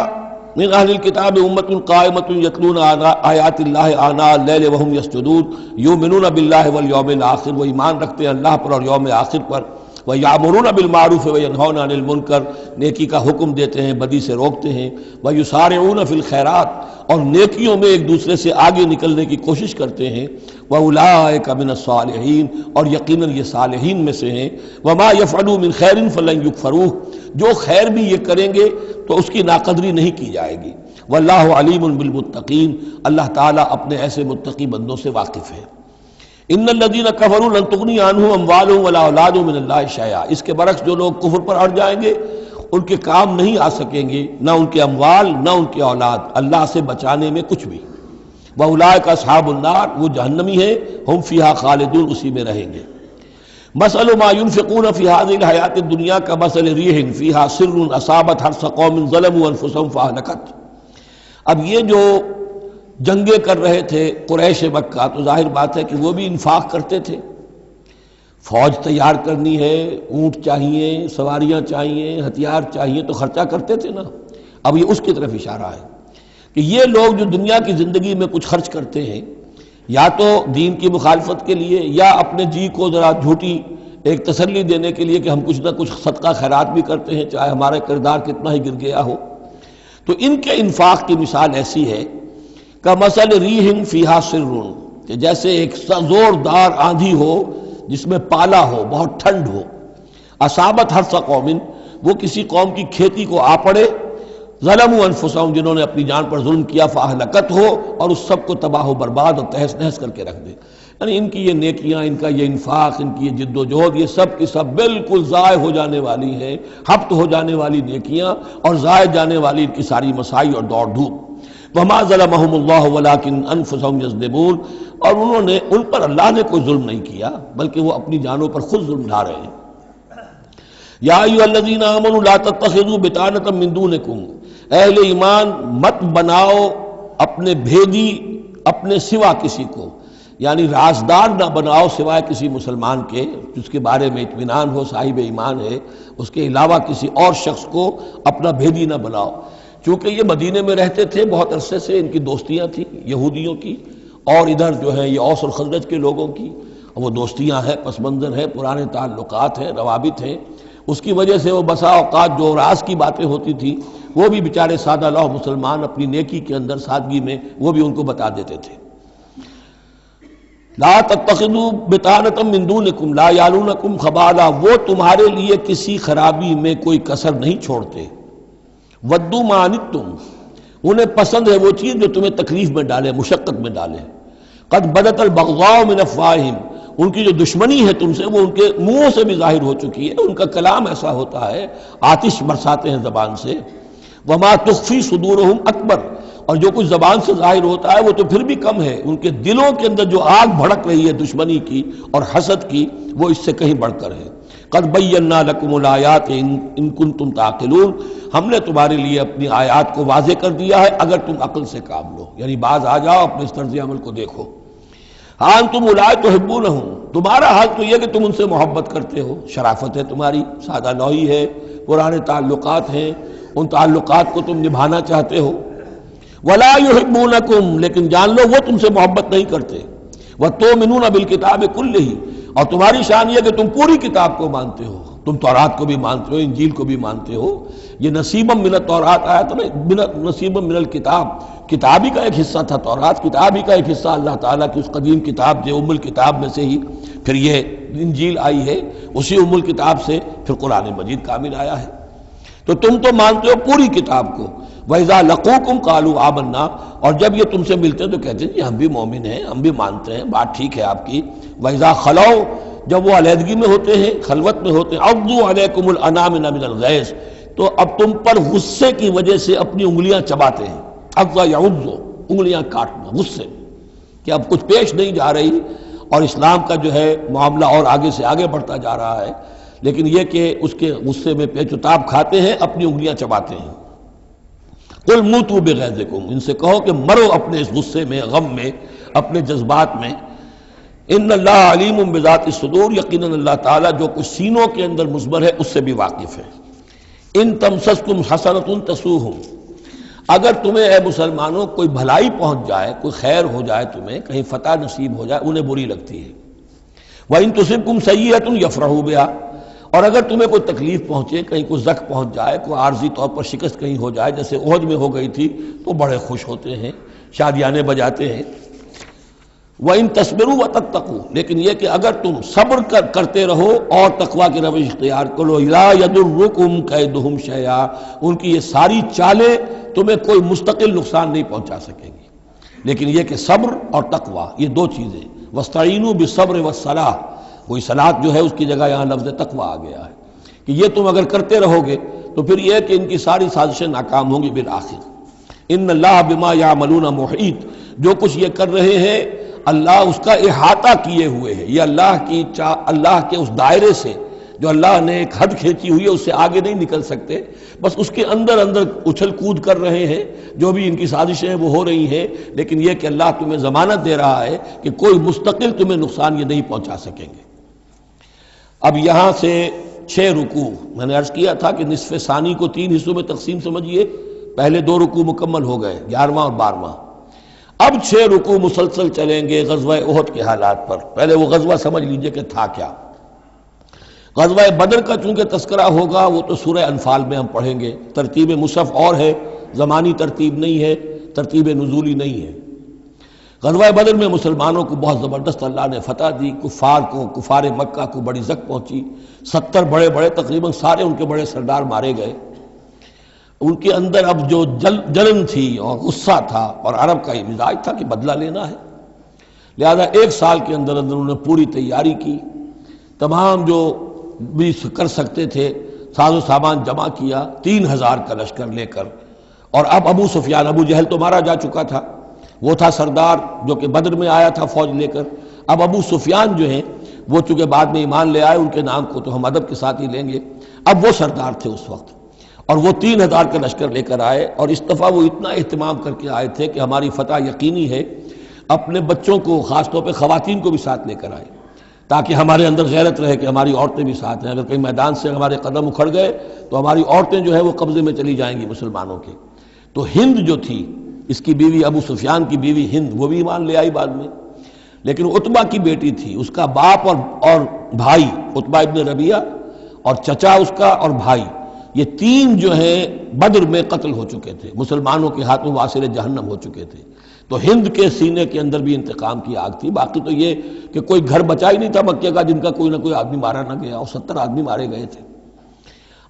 من اہل الکتاب امۃ قائمۃ یتلون آیات اللہ آناء اللیل وہم یسجدون یؤمنون باللہ والیوم الآخر، وہ ایمان رکھتے ہیں اللہ پر اور یوم آخر پر، وَيَأْمُرُونَ بِالْمَعْرُوفِ وَيَنْهَوْنَ عَنِ الْمُنْكَرِ، نیکی کا حکم دیتے ہیں بدی سے روکتے ہیں، وَيُسَارِعُونَ فِي الْخَيْرَاتِ، اور نیکیوں میں ایک دوسرے سے آگے نکلنے کی کوشش کرتے ہیں، وَأُولَٰئِكَ مِنَ الصَّالِحِينَ، اور یقیناً یہ صالحین میں سے ہیں، وَمَا يَفْعَلُوا مِنْ خَيْرٍ فَلَنْ يُكْفَرُوهُ، جو خیر بھی یہ کریں گے تو اس کی ناقدری نہیں کی جائے گی۔ وَاللَّهُ عَلِيمٌ بِالْمُتَّقِينَ، اللہ تعالیٰ اپنے ایسے متقی بندوں سے واقف ہے۔ ان الذین کفروا لن تغنی عنہم اموالہم ولا اولادہم من اللہ شیئا، اس کے برعکس جو لوگ کفر پر اڑ جائیں گے ان کے کام نہیں آ سکیں گے، نہ ان کے اموال نہ ان کی اولاد، اللہ سے بچانے میں کچھ بھی۔ وَأُولَٰئِكَ أَصْحَابُ النَّارِ، وہ جہنمی ہیں، ہم فیہا خالدون، اسی میں رہیں گے۔ مثل ما ينفقون في هذه الحیات الدنیا كمثل ريح فيها سر اصابت حرث قوم ظلموا انفسهم فاهلكت۔ اب یہ جو جنگیں کر رہے تھے قریش مکہ، تو ظاہر بات ہے کہ وہ بھی انفاق کرتے تھے، فوج تیار کرنی ہے، اونٹ چاہیے، سواریاں چاہیے، ہتھیار چاہیے، تو خرچہ کرتے تھے نا۔ اب یہ اس کی طرف اشارہ ہے کہ یہ لوگ جو دنیا کی زندگی میں کچھ خرچ کرتے ہیں، یا تو دین کی مخالفت کے لیے، یا اپنے جی کو ذرا جھوٹی ایک تسلی دینے کے لیے کہ ہم کچھ نہ کچھ صدقہ خیرات بھی کرتے ہیں، چاہے ہمارا کردار کتنا ہی گر گیا ہو، تو ان کے انفاق کی مثال ایسی ہے کمثل ریح فیہا سر، کہ جیسے ایک زوردار آندھی ہو جس میں پالا ہو، بہت ٹھنڈ ہو، اصابت حرث قوم، وہ کسی قوم کی کھیتی کو آ پڑے، ظلموا انفسهم، جنہوں نے اپنی جان پر ظلم کیا، فاہلکت ہو، اور اس سب کو تباہ و برباد اور تہس نہس کر کے رکھ دے۔ یعنی ان کی یہ نیکیاں، ان کا یہ انفاق، ان کی یہ جد و جہد، یہ سب کی سب بالکل ضائع ہو جانے والی ہیں، ہبط ہو جانے والی نیکیاں، اور ضائع جانے والی ان کی ساری مساعی اور دوڑ دھوپ۔ وما ظلمهم اللہ ولکن انفسهم یظلمون، اور انہوں نے، ان پر اللہ نے کوئی ظلم نہیں کیا، بلکہ وہ اپنی جانوں پر خود ظلم ڈھا رہے ہیں۔ یا ایھا الذین آمنوا لا تتخذوا بطانۃ من دونکم، اہل ایمان مت بناؤ اپنے بھیدی اپنے سوا کسی کو، یعنی رازدار نہ بناؤ سوائے کسی مسلمان کے جس کے بارے میں اطمینان ہو، صاحب ایمان ہے، اس کے علاوہ کسی اور شخص کو اپنا بھیدی نہ بناؤ۔ چونکہ یہ مدینے میں رہتے تھے بہت عرصے سے، ان کی دوستیاں تھیں یہودیوں کی، اور ادھر جو ہے یہ اوس اور خزرج کے لوگوں کی، وہ دوستیاں ہیں، پس منظر ہے، پرانے تعلقات ہیں، روابط ہیں، اس کی وجہ سے وہ بسا اوقات جو راز کی باتیں ہوتی تھی وہ بھی بیچارے سادہ لوح مسلمان اپنی نیکی کے اندر، سادگی میں، وہ بھی ان کو بتا دیتے تھے۔ لا تتخذوا بطانۃ من دونکم لا یالونکم خبالا، وہ تمہارے لیے کسی خرابی میں کوئی کسر نہیں چھوڑتے۔ ودوا ما عنتم، انہیں پسند ہے وہ چیز جو تمہیں تکلیف میں ڈالے، مشقت میں ڈالے۔ قد بدت البغضاء من افواہہم، ان کی جو دشمنی ہے تم سے وہ ان کے منہوں سے بھی ظاہر ہو چکی ہے، ان کا کلام ایسا ہوتا ہے، آتش برساتے ہیں زبان سے۔ وما تخفی صدورہم اکبر، اور جو کچھ زبان سے ظاہر ہوتا ہے وہ تو پھر بھی کم ہے، ان کے دلوں کے اندر جو آگ بھڑک رہی ہے دشمنی کی اور حسد کی، وہ اس سے کہیں بڑھ کر ہے۔ قد بینا لکم الآیات ان کنتم تعقلون، ہم نے تمہارے لیے اپنی آیات کو واضح کر دیا ہے اگر تم عقل سے کام لو، یعنی باز آ جاؤ، اپنے اس طرز عمل کو دیکھو۔ ہاں تم اولئک تحبونہم، تمہارا حال تو یہ کہ تم ان سے محبت کرتے ہو، شرافت ہے تمہاری، سادہ لوحی ہے، پرانے تعلقات ہیں، ان تعلقات کو تم نبھانا چاہتے ہو۔ ولا یحبونکم، لیکن جان لو وہ تم سے محبت نہیں کرتے۔ وتؤمنون بالکتاب کلہ، اور تمہاری شان یہ کہ تم پوری کتاب کو مانتے ہو، تم تورات کو بھی مانتے ہو، انجیل کو بھی مانتے ہو۔ یہ نصیبا من التورات آیا تو نصیبا من الکتاب، کتاب ہی کا ایک حصہ تھا تورات، کتاب ہی کا ایک حصہ اللہ تعالیٰ کی اس قدیم کتاب جو ام الکتاب میں سے ہی پھر یہ انجیل آئی ہے، اسی ام الکتاب سے پھر قرآن مجید کامل آیا ہے۔ تو تم تو مانتے ہو پوری کتاب کو۔ وَإِذَا لَقُوكُمْ قَالُوا آمَنَّا، اور جب یہ تم سے ملتے ہیں تو کہتے ہیں ہم بھی مومن ہیں، ہم بھی مانتے ہیں، بات ٹھیک ہے آپ کی۔ وَإِذَا خَلَوْا، جب وہ علیحدگی میں ہوتے ہیں، خلوت میں ہوتے ہیں، عَضُّوا عَلَيْكُمُ الْأَنَامِلَ مِنَ الْغَيْظِ، تو اب تم پر غصے کی وجہ سے اپنی انگلیاں چباتے ہیں۔ عَضَّ يَعُضُّ، انگلیاں کاٹنا، غصے کہ اب کچھ پیش نہیں جا رہی، اور اسلام کا جو ہے معاملہ اور آگے سے آگے بڑھتا جا رہا ہے، لیکن یہ کہ اس کے غصے میں پیچ و تاب کھاتے ہیں، اپنی انگلیاں چباتے ہیں۔ قل موتوا بغیظکم، ان سے کہو کہ مرو اپنے اس غصے میں، غم میں، اپنے جذبات میں۔ ان اللہ علیم بذات الصدور، یقیناً اللہ تعالیٰ جو کچھ سینوں کے اندر مضمر ہے اس سے بھی واقف ہے۔ ان تمسسکم حسنۃ تسؤہم، اگر تمہیں اے مسلمانوں کوئی بھلائی پہنچ جائے، کوئی خیر ہو جائے، تمہیں کہیں فتح نصیب ہو جائے، انہیں بری لگتی ہے۔ وَإِن تُصِبْكُمْ سَیِّئَةٌ یفرحوا بہا، اور اگر تمہیں کوئی تکلیف پہنچے، کہیں کوئی زخم پہنچ جائے، کوئی عارضی طور پر شکست کہیں ہو جائے، جیسے احد میں ہو گئی تھی، تو بڑے خوش ہوتے ہیں، شادیانے بجاتے ہیں۔ وَإِن تَصْبِرُوا وَتَتَّقُوا، لیکن یہ کہ اگر تم صبر کرتے رہو اور تقویٰ کی روش اختیار کرو، لَا يَضُرُّكُمْ كَيْدُهُمْ شَيْئًا، ان کی یہ ساری چالیں تمہیں کوئی مستقل نقصان نہیں پہنچا سکیں گی۔ لیکن یہ کہ صبر اور تقویٰ، یہ دو چیزیں، وَاسْتَعِینُوا بِالصَّبْرِ وَالصَّلَاةِ، وہی صلاۃ جو ہے اس کی جگہ یہاں لفظ تقویٰ آ گیا ہے کہ یہ تم اگر کرتے رہو گے تو پھر یہ کہ ان کی ساری سازشیں ناکام ہوں گی بالآخر۔ ان اللہ بما یعملون محیط، جو کچھ یہ کر رہے ہیں اللہ اس کا احاطہ کیے ہوئے ہے، یہ اللہ کے اس دائرے سے جو اللہ نے ایک حد کھینچی ہوئی ہے اس سے آگے نہیں نکل سکتے، بس اس کے اندر اندر اچھل کود کر رہے ہیں، جو بھی ان کی سازشیں ہیں وہ ہو رہی ہیں، لیکن یہ کہ اللہ تمہیں ضمانت دے رہا ہے کہ کوئی مستقل تمہیں نقصان یہ نہیں پہنچا سکیں گے۔ اب یہاں سے 6 رکوع، میں نے عرض کیا تھا کہ نصف ثانی کو 3 حصوں میں تقسیم سمجھیے، پہلے 2 رکوع مکمل ہو گئے، 11واں اور 12واں، اب 6 رکوع مسلسل چلیں گے غزوہ احد کے حالات پر۔ پہلے وہ غزوہ سمجھ لیجئے کہ تھا کیا۔ غزوہ بدر کا چونکہ تذکرہ ہوگا وہ تو سورہ انفال میں ہم پڑھیں گے، ترتیب مصحف اور ہے، زمانی ترتیب نہیں ہے، ترتیب نزولی نہیں ہے۔ غزوہ بدر میں مسلمانوں کو بہت زبردست اللہ نے فتح دی، کفار مکہ کو بڑی زک پہنچی، 70 بڑے بڑے تقریباً سارے ان کے بڑے سردار مارے گئے۔ ان کے اندر اب جو جلن تھی اور غصہ تھا، اور عرب کا یہ مزاج تھا کہ بدلہ لینا ہے، لہذا 1 سال کے اندر انہوں نے پوری تیاری کی، تمام جو بھی کر سکتے تھے ساز و سامان جمع کیا، 3000 کا لشکر لے کر۔ اور اب ابو سفیان، ابو جہل تو مارا جا چکا تھا، وہ تھا سردار جو کہ بدر میں آیا تھا فوج لے کر، اب ابو سفیان جو ہیں وہ چونکہ بعد میں ایمان لے آئے، ان کے نام کو تو ہم ادب کے ساتھ ہی لیں گے، اب وہ سردار تھے اس وقت، اور وہ 3000 کا لشکر لے کر آئے، اور اس دفعہ وہ اتنا اہتمام کر کے آئے تھے کہ ہماری فتح یقینی ہے، اپنے بچوں کو خاص طور پہ خواتین کو بھی ساتھ لے کر آئے تاکہ ہمارے اندر غیرت رہے کہ ہماری عورتیں بھی ساتھ ہیں، اگر کہیں میدان سے ہمارے قدم اکھڑ گئے تو ہماری عورتیں جو ہے وہ قبضے میں چلی جائیں گی مسلمانوں کے۔ تو ہند جو تھی، اس کی بیوی ابو سفیان کی بیوی ہند، وہ بھی ایمان لے آئی بعد میں، لیکن عتبہ کی بیٹی تھی، اس کا باپ اور بھائی عتبہ ابن ربیعہ، اور چچا اس کا اور بھائی، یہ 3 جو ہیں بدر میں قتل ہو چکے تھے، مسلمانوں کے ہاتھوں واصل جہنم ہو چکے تھے۔ تو ہند کے سینے کے اندر بھی انتقام کی آگ تھی۔ باقی تو یہ کہ کوئی گھر بچا ہی نہیں تھا مکے کا جن کا کوئی نہ کوئی آدمی مارا نہ گیا، اور 70 آدمی مارے گئے تھے۔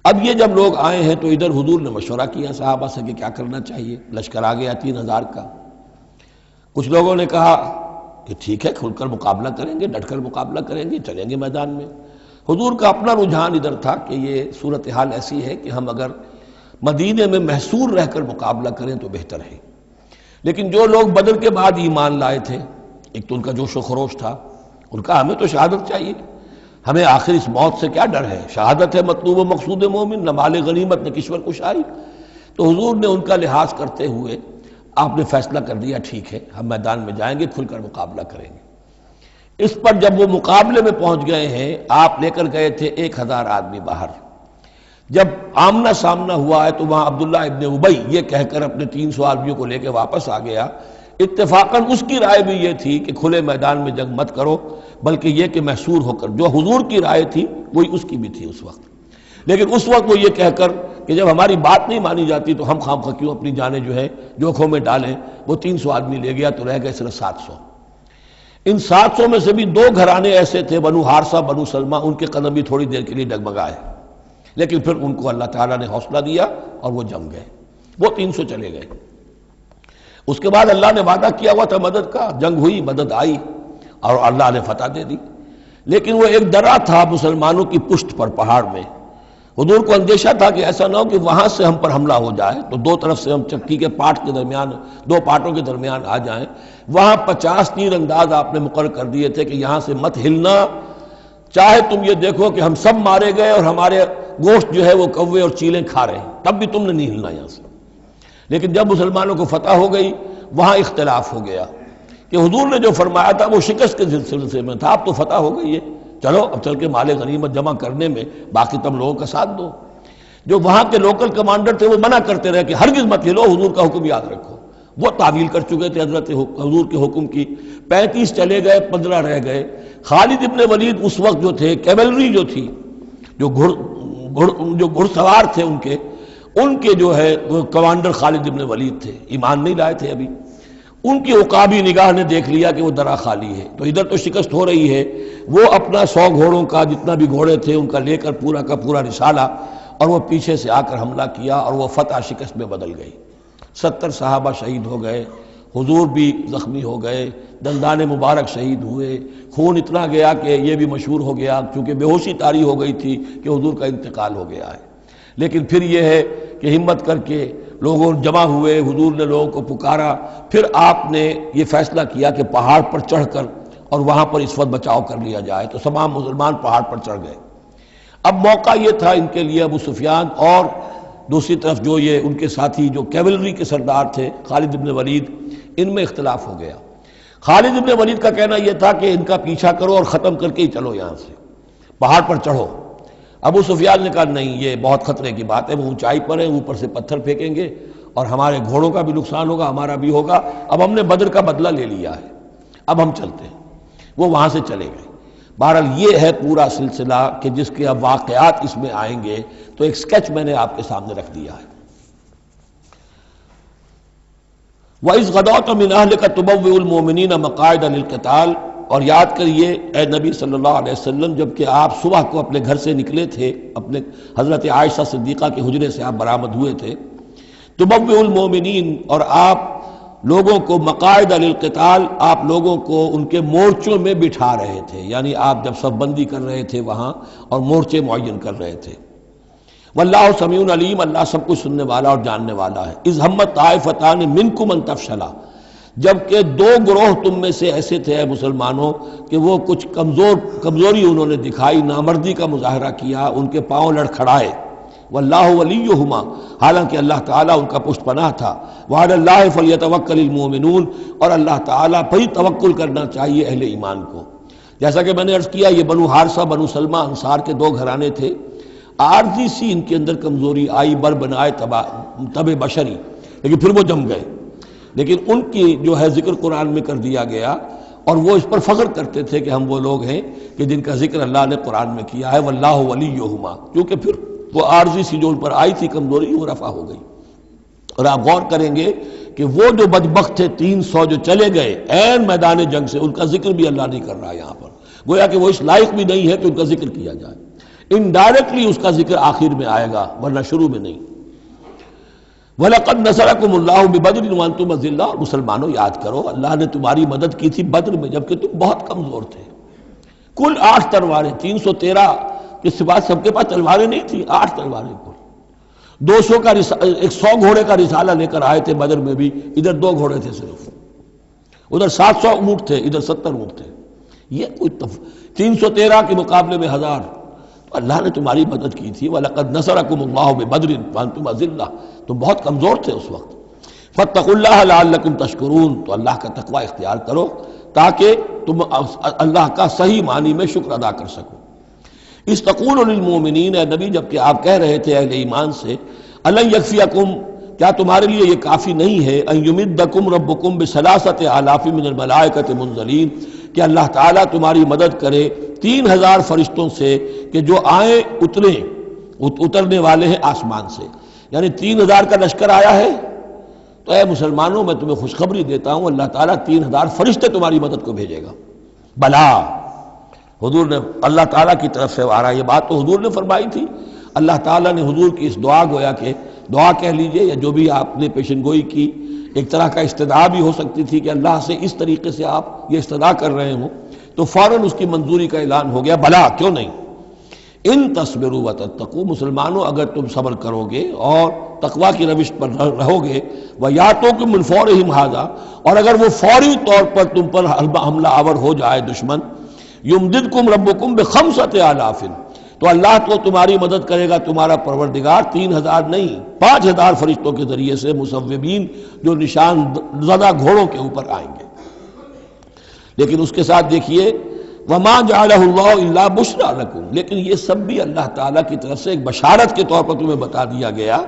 اب یہ جب لوگ آئے ہیں تو ادھر حضور نے مشورہ کیا صحابہ سے کہ کیا کرنا چاہیے، لشکر آ گیا 3000 کا۔ کچھ لوگوں نے کہا کہ ٹھیک ہے، کھل کر مقابلہ کریں گے، ڈٹ کر مقابلہ کریں گے، چلیں گے میدان میں۔ حضور کا اپنا رجحان ادھر تھا کہ یہ صورتحال ایسی ہے کہ ہم اگر مدینے میں محصور رہ کر مقابلہ کریں تو بہتر ہے۔ لیکن جو لوگ بدر کے بعد ایمان لائے تھے، ایک تو ان کا جوش و خروش تھا، ان کا ہمیں تو شہادت چاہیے، ہمیں آخر اس موت سے کیا ڈر ہے، شہادت ہے مطلوب و مقصود مومن، نہ مال غنیمت نہ کشور کشائی۔ تو حضور نے ان کا لحاظ کرتے ہوئے آپ نے فیصلہ کر دیا ٹھیک ہے ہم میدان میں جائیں گے، کھل کر مقابلہ کریں گے۔ اس پر جب وہ مقابلے میں پہنچ گئے ہیں، آپ لے کر گئے تھے 1000 آدمی باہر۔ جب آمنا سامنا ہوا ہے تو وہاں عبداللہ ابن ابی یہ کہہ کر اپنے 300 آدمیوں کو لے کے واپس آ گیا۔ اتفاقاً اس کی رائے بھی یہ تھی کہ کھلے میدان میں جنگ مت کرو، بلکہ یہ کہ محصور ہو کر، جو حضور کی رائے تھی وہی اس کی بھی تھی اس وقت۔ لیکن اس وقت وہ یہ کہہ کر کہ جب ہماری بات نہیں مانی جاتی تو ہم خام خواہ کیوں اپنی جانیں جو ہے جوکھوں میں ڈالیں، وہ 300 آدمی لے گیا تو رہ گئے صرف 700۔ ان 700 میں سے بھی 2 گھرانے ایسے تھے، بنو حارثہ بنو سلمہ، ان کے قدم بھی تھوڑی دیر کے لیے ڈگمگائے، لیکن پھر ان کو اللہ تعالیٰ نے حوصلہ دیا اور وہ جم گئے، وہ 300 چلے گئے۔ اس کے بعد اللہ نے وعدہ کیا ہوا تھا مدد کا، جنگ ہوئی، مدد آئی اور اللہ نے فتح دے دی، لیکن وہ ایک درہ تھا مسلمانوں کی پشت پر پہاڑ میں۔ حضور کو اندیشہ تھا کہ ایسا نہ ہو کہ وہاں سے ہم پر حملہ ہو جائے، تو 2 طرف سے ہم چکی کے پاٹ کے درمیان، 2 پاٹوں کے درمیان آ جائیں۔ وہاں 50 تیر انداز آپ نے مقرر کر دیے تھے کہ یہاں سے مت ہلنا، چاہے تم یہ دیکھو کہ ہم سب مارے گئے اور ہمارے گوشت جو ہے وہ کوے اور چیلیں کھا رہے ہیں، تب بھی تم نے نہیں ہلنا یہاں سے۔ لیکن جب مسلمانوں کو فتح ہو گئی وہاں اختلاف ہو گیا کہ حضور نے جو فرمایا تھا وہ شکست کے سلسلے میں تھا، اب تو فتح ہو گئی ہے، چلو اب چل کے مال غنیمت جمع کرنے میں باقی تم لوگوں کا ساتھ دو۔ جو وہاں کے لوکل کمانڈر تھے وہ منع کرتے رہے کہ ہرگز مت ہلو، حضور کا حکم یاد رکھو۔ وہ تعویل کر چکے تھے حضرت حضور کے حکم کی۔ 35 چلے گئے، 15 رہ گئے۔ خالد ابن ولید اس وقت جو تھے، کیولری جو تھی، جو گھڑ سوار تھے ان کے جو ہے وہ کمانڈر خالد ابن ولید تھے، ایمان نہیں لائے تھے ابھی۔ ان کی عقابی نگاہ نے دیکھ لیا کہ وہ درہ خالی ہے، تو ادھر تو شکست ہو رہی ہے، وہ اپنا 100 گھوڑوں کا جتنا بھی گھوڑے تھے ان کا لے کر پورا کا پورا رسالہ، اور وہ پیچھے سے آ کر حملہ کیا اور وہ فتح شکست میں بدل گئی۔ 70 صحابہ شہید ہو گئے، حضور بھی زخمی ہو گئے، دندان مبارک شہید ہوئے، خون اتنا گیا کہ یہ بھی مشہور ہو گیا، چونکہ بے ہوشی طاری ہو گئی تھی کہ حضور کا انتقال ہو گیا ہے۔ لیکن پھر یہ ہے کہ ہمت کر کے لوگوں جمع ہوئے، حضور نے لوگوں کو پکارا، پھر آپ نے یہ فیصلہ کیا کہ پہاڑ پر چڑھ کر اور وہاں پر اس وقت بچاؤ کر لیا جائے، تو تمام مسلمان پہاڑ پر چڑھ گئے۔ اب موقع یہ تھا ان کے لیے، ابو سفیان اور دوسری طرف جو یہ ان کے ساتھی جو کیولری کے سردار تھے خالد بن ولید، ان میں اختلاف ہو گیا۔ خالد بن ولید کا کہنا یہ تھا کہ ان کا پیچھا کرو اور ختم کر کے ہی چلو، یہاں سے پہاڑ پر چڑھو۔ ابو سفیان نے کہا نہیں، یہ بہت خطرے کی بات ہے، وہ اونچائی پر ہے، اوپر سے پتھر پھینکیں گے اور ہمارے گھوڑوں کا بھی نقصان ہوگا، ہمارا بھی ہوگا، اب ہم نے بدر کا بدلہ لے لیا ہے، اب ہم چلتے ہیں۔ وہ وہاں سے چلے گئے۔ بہرحال یہ ہے پورا سلسلہ کہ جس کے اب واقعات اس میں آئیں گے، تو ایک سکیچ میں نے آپ کے سامنے رکھ دیا ہے۔ وَإِذْ غَدَوْتَ مِنْ أَهْلِكَ تُبَوِّئُ الْمُؤْمِنِينَ مَقَاعِدَ لِلْقِتَالِ، اور یاد کریے اے نبی صلی اللہ علیہ وسلم، جب کہ آپ صبح کو اپنے گھر سے نکلے تھے، اپنے حضرت عائشہ صدیقہ کے حجرے سے آپ برآمد ہوئے تھے، تُبَوِّئُ الْمُؤْمِنِينَ، اور آپ لوگوں کو مقاعد للقتال، آپ لوگوں کو ان کے مورچوں میں بٹھا رہے تھے، یعنی آپ جب صف بندی کر رہے تھے وہاں اور مورچے معین کر رہے تھے۔ واللہ سمیع علیم، اللہ سب کچھ سننے والا اور جاننے والا ہے۔ اذ ہمت طائفتان منکم ان تفشلا، جبکہ دو گروہ تم میں سے ایسے تھے اے مسلمانوں کہ وہ کچھ کمزوری انہوں نے دکھائی، نامردی کا مظاہرہ کیا، ان کے پاؤں لڑکھڑائے۔ واللہ ولیہما، حالانکہ اللہ تعالیٰ ان کا پشت پناہ تھا۔ وعلی اللہ فلیتوکل المؤمنون، اور اللہ تعالیٰ پر ہی توکل کرنا چاہیے اہل ایمان کو۔ جیسا کہ میں نے عرض کیا، یہ بنو حارثہ بنو سلمہ انصار کے دو گھرانے تھے، عارضی سی ان کے اندر کمزوری آئی، بر بنائے تب بشری، لیکن پھر وہ جم گئے۔ لیکن ان کی جو ہے ذکر قرآن میں کر دیا گیا، اور وہ اس پر فخر کرتے تھے کہ ہم وہ لوگ ہیں کہ جن کا ذکر اللہ نے قرآن میں کیا ہے، واللہ ولیہما، کیونکہ پھر وہ عارضی سی جو ان پر آئی تھی کمزوری، وہ رفع ہو گئی۔ اور آپ غور کریں گے کہ وہ جو بدبخت تھے 300 جو چلے گئے عین میدان جنگ سے، ان کا ذکر بھی اللہ نہیں کر رہا یہاں پر، گویا کہ وہ اس لائق بھی نہیں ہے کہ ان کا ذکر کیا جائے۔ انڈائریکٹلی اس کا ذکر آخر میں آئے گا، ورنہ شروع میں نہیں۔ وَلَقَدْ نَصَرَكُمُ اللَّهُ بِبَدْرٍ وَأَنْتُمْ أَذِلَّةٌ، مسلمانوں یاد کرو اللہ نے تمہاری مدد کی تھی بدر میں جبکہ تم بہت کمزور تھے۔ کل 8 تلواریں، 313 کے سوا سب کے پاس تلواریں نہیں تھیں، 8 تلواریں کل۔ 200 کا 100 گھوڑے کا رسالہ لے کر آئے تھے بدر میں بھی، ادھر 2 گھوڑے تھے صرف، ادھر 700 اونٹ تھے، ادھر 70 اونٹ تھے۔ یہ کوئی 313 کے مقابلے میں 1000، اللہ نے تمہاری مدد کی تھی۔ وَلَقَدْ نَصَرَكُمُ اللَّهُ بِبَدْرٍ وَأَنْتُمْ أَذِلَّةٌ، تم بہت کمزور تھے اس وقت۔ فَاتَّقُوا اللَّهَ لَعَلَّكُمْ تَشْكُرُونَ، تو اللہ کا تقوی اختیار کرو تاکہ تم اللہ کا صحیح معنی میں شکر ادا کر سکو۔ اِذْ تَقُولُ لِلْمُؤْمِنِينَ، اے نبی جب کہ آپ کہہ رہے تھے اہل ایمان سے، أَلَنْ يَكْفِيَكُمْ، کیا تمہارے لیے یہ کافی نہیں ہے، أَنْ يُمِدَّكُمْ رَبُّكُمْ بِثَلَاثَةِ آلَافٍ مِنَ الْمَلَائِكَةِ مُنزَلِينَ، کہ اللہ تعالیٰ تمہاری مدد کرے 3000 فرشتوں سے کہ جو آئیں اترنے والے ہیں آسمان سے، یعنی 3000 کا لشکر آیا ہے۔ تو اے مسلمانوں میں تمہیں خوشخبری دیتا ہوں، اللہ تعالیٰ 3000 فرشتے تمہاری مدد کو بھیجے گا۔ بلا، حضور نے اللہ تعالیٰ کی طرف سے آ رہا، یہ بات تو حضور نے فرمائی تھی، اللہ تعالیٰ نے حضور کی اس دعا، گویا کہ دعا کہہ لیجئے یا جو بھی آپ نے پیشن گوئی کی، ایک طرح کا استدعا بھی ہو سکتی تھی کہ اللہ سے اس طریقے سے آپ یہ استدعا کر رہے ہوں، تو فوراً اس کی منظوری کا اعلان ہو گیا، بلا کیوں نہیں۔ ان تصبروا وتتقوا، مسلمانوں اگر تم صبر کرو گے اور تقوی کی روش پر رہو گے، وَيَأْتُوكُم مِّن فَوْرِهِمْ هَٰذَا، اور اگر وہ فوری طور پر تم پر حملہ آور ہو جائے دشمن، يُمْدِدْكُمْ رَبُّكُمْ بِخَمْسَةِ آلَافٍ، تو اللہ تو تمہاری مدد کرے گا تمہارا پروردگار 3000 نہیں 5000 فرشتوں کے ذریعے سے، مصوبین جو نشان زدہ گھوڑوں کے اوپر آئیں گے۔ لیکن اس کے ساتھ دیکھیے وَمَا جَعَلَهُ اللَّهُ إِلَّا بُشْرَىٰ لَكُمْ، لیکن یہ سب بھی اللہ تعالیٰ کی طرف سے ایک بشارت کے طور پر تمہیں بتا دیا گیا،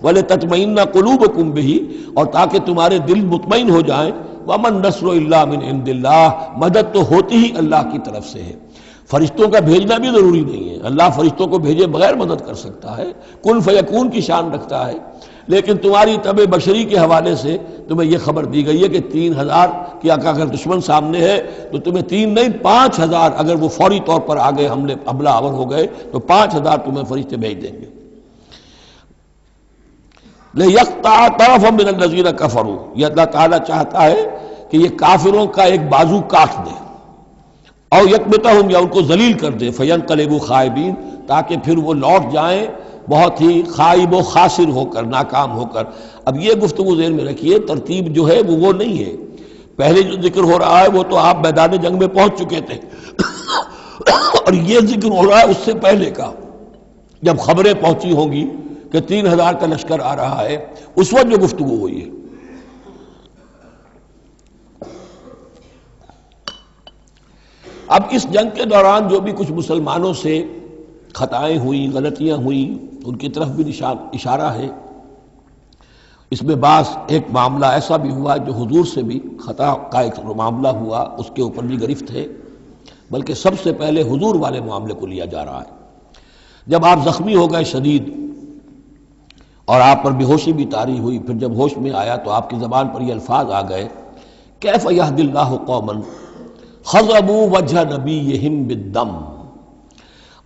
وَلِتَطْمَئِنَّ قُلُوبُكُمْ بِهِ، اور تاکہ تمہارے دل مطمئن ہو جائیں، وَمَا النَّصْرُ إِلَّا مِنْ عِنْدِ اللَّهِ، مدد تو ہوتی ہی اللہ کی طرف سے ہے، فرشتوں کا بھیجنا بھی ضروری نہیں ہے، اللہ فرشتوں کو بھیجے بغیر مدد کر سکتا ہے، کن فیکون کی شان رکھتا ہے۔ لیکن تمہاری طبع بشری کے حوالے سے تمہیں یہ خبر دی گئی ہے کہ 3000 کی اگر دشمن سامنے ہے تو تمہیں 3 نہیں 5000، اگر وہ فوری طور پر آگے حملہ آور ہو گئے تو 5000 تمہیں فرشتے بھیج دیں گے۔ لِيَقْطَعَ طَرَفًا مِّنَ الَّذِينَ كَفَرُوا، یہ اللہ تعالیٰ چاہتا ہے کہ یہ کافروں کا ایک بازو کاٹ دے، اور یکبتہم، یا ان کو ذلیل کر دے، فینقلبوا خائبین، تاکہ پھر وہ لوٹ جائیں بہت ہی خائب و خاسر ہو کر، ناکام ہو کر۔ اب یہ گفتگو ذہن میں رکھیے، ترتیب جو ہے وہ نہیں ہے۔ پہلے جو ذکر ہو رہا ہے وہ تو آپ میدان جنگ میں پہنچ چکے تھے اور یہ ذکر ہو رہا ہے اس سے پہلے کا، جب خبریں پہنچی ہوں گی کہ 3000 کا لشکر آ رہا ہے، اس وقت جو گفتگو ہوئی ہے۔ اب اس جنگ کے دوران جو بھی کچھ مسلمانوں سے خطائیں ہوئیں، غلطیاں ہوئیں، ان کی طرف بھی اشارہ ہے۔ اس میں بعض ایک معاملہ ایسا بھی ہوا جو حضور سے بھی خطا کا ایک معاملہ ہوا، اس کے اوپر بھی گرفت ہے، بلکہ سب سے پہلے حضور والے معاملے کو لیا جا رہا ہے۔ جب آپ زخمی ہو گئے شدید اور آپ پر بے ہوشی بھی طاری ہوئی، پھر جب ہوش میں آیا تو آپ کی زبان پر یہ الفاظ آ گئے، کیف یہدی اللہ قوما خضبوا وجہ نبیہم بالدم،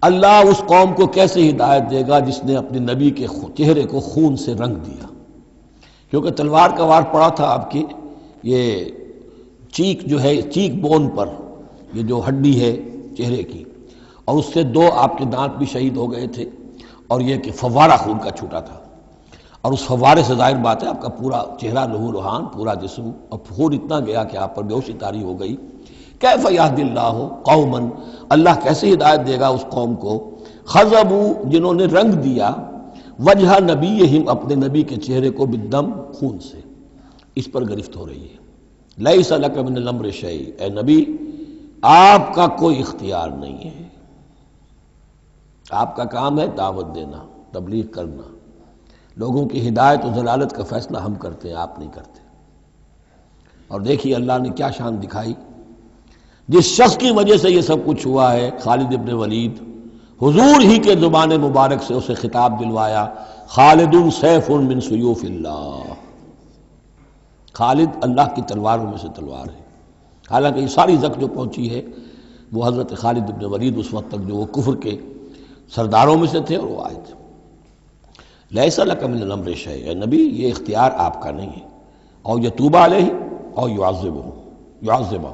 اللہ اس قوم کو کیسے ہدایت دے گا جس نے اپنے نبی کے چہرے کو خون سے رنگ دیا، کیونکہ تلوار کا وار پڑا تھا آپ کی یہ چیک جو ہے، چیک بون پر، یہ جو ہڈی ہے چہرے کی، اور اس سے 2 آپ کے دانت بھی شہید ہو گئے تھے، اور یہ کہ فوارہ خون کا چھوٹا تھا، اور اس فوارے سے ظاہر بات ہے آپ کا پورا چہرہ لہو لہان، پورا جسم، اور خون اتنا گیا کہ آپ پر بے ہوشی طاری ہو گئی۔ کیف یہدی اللہ قوما، اللہ کیسے ہدایت دے گا اس قوم کو، خضبوا جنہوں نے رنگ دیا، وجہ نبیہم اپنے نبی کے چہرے کو، بالدم خون سے۔ اس پر گرفت ہو رہی ہے۔ لیس لک من الامر شیء، اے نبی آپ کا کوئی اختیار نہیں ہے، آپ کا کام ہے دعوت دینا، تبلیغ کرنا، لوگوں کی ہدایت و ضلالت کا فیصلہ ہم کرتے ہیں، آپ نہیں کرتے۔ اور دیکھیے اللہ نے کیا شان دکھائی، جس شخص کی وجہ سے یہ سب کچھ ہوا ہے، خالد ابن ولید، حضور ہی کے زبان مبارک سے اسے خطاب دلوایا، خالد سیف من سیوف اللہ، خالد اللہ کی تلواروں میں سے تلوار ہے۔ حالانکہ یہ ساری زخ جو پہنچی ہے وہ حضرت خالد ابن ولید اس وقت تک جو وہ کفر کے سرداروں میں سے تھے اور وہ آئے تھے۔ لیس لک من الامر شیء، اے نبی یہ اختیار آپ کا نہیں ہے، او یتوب علیہ او یعذبہ،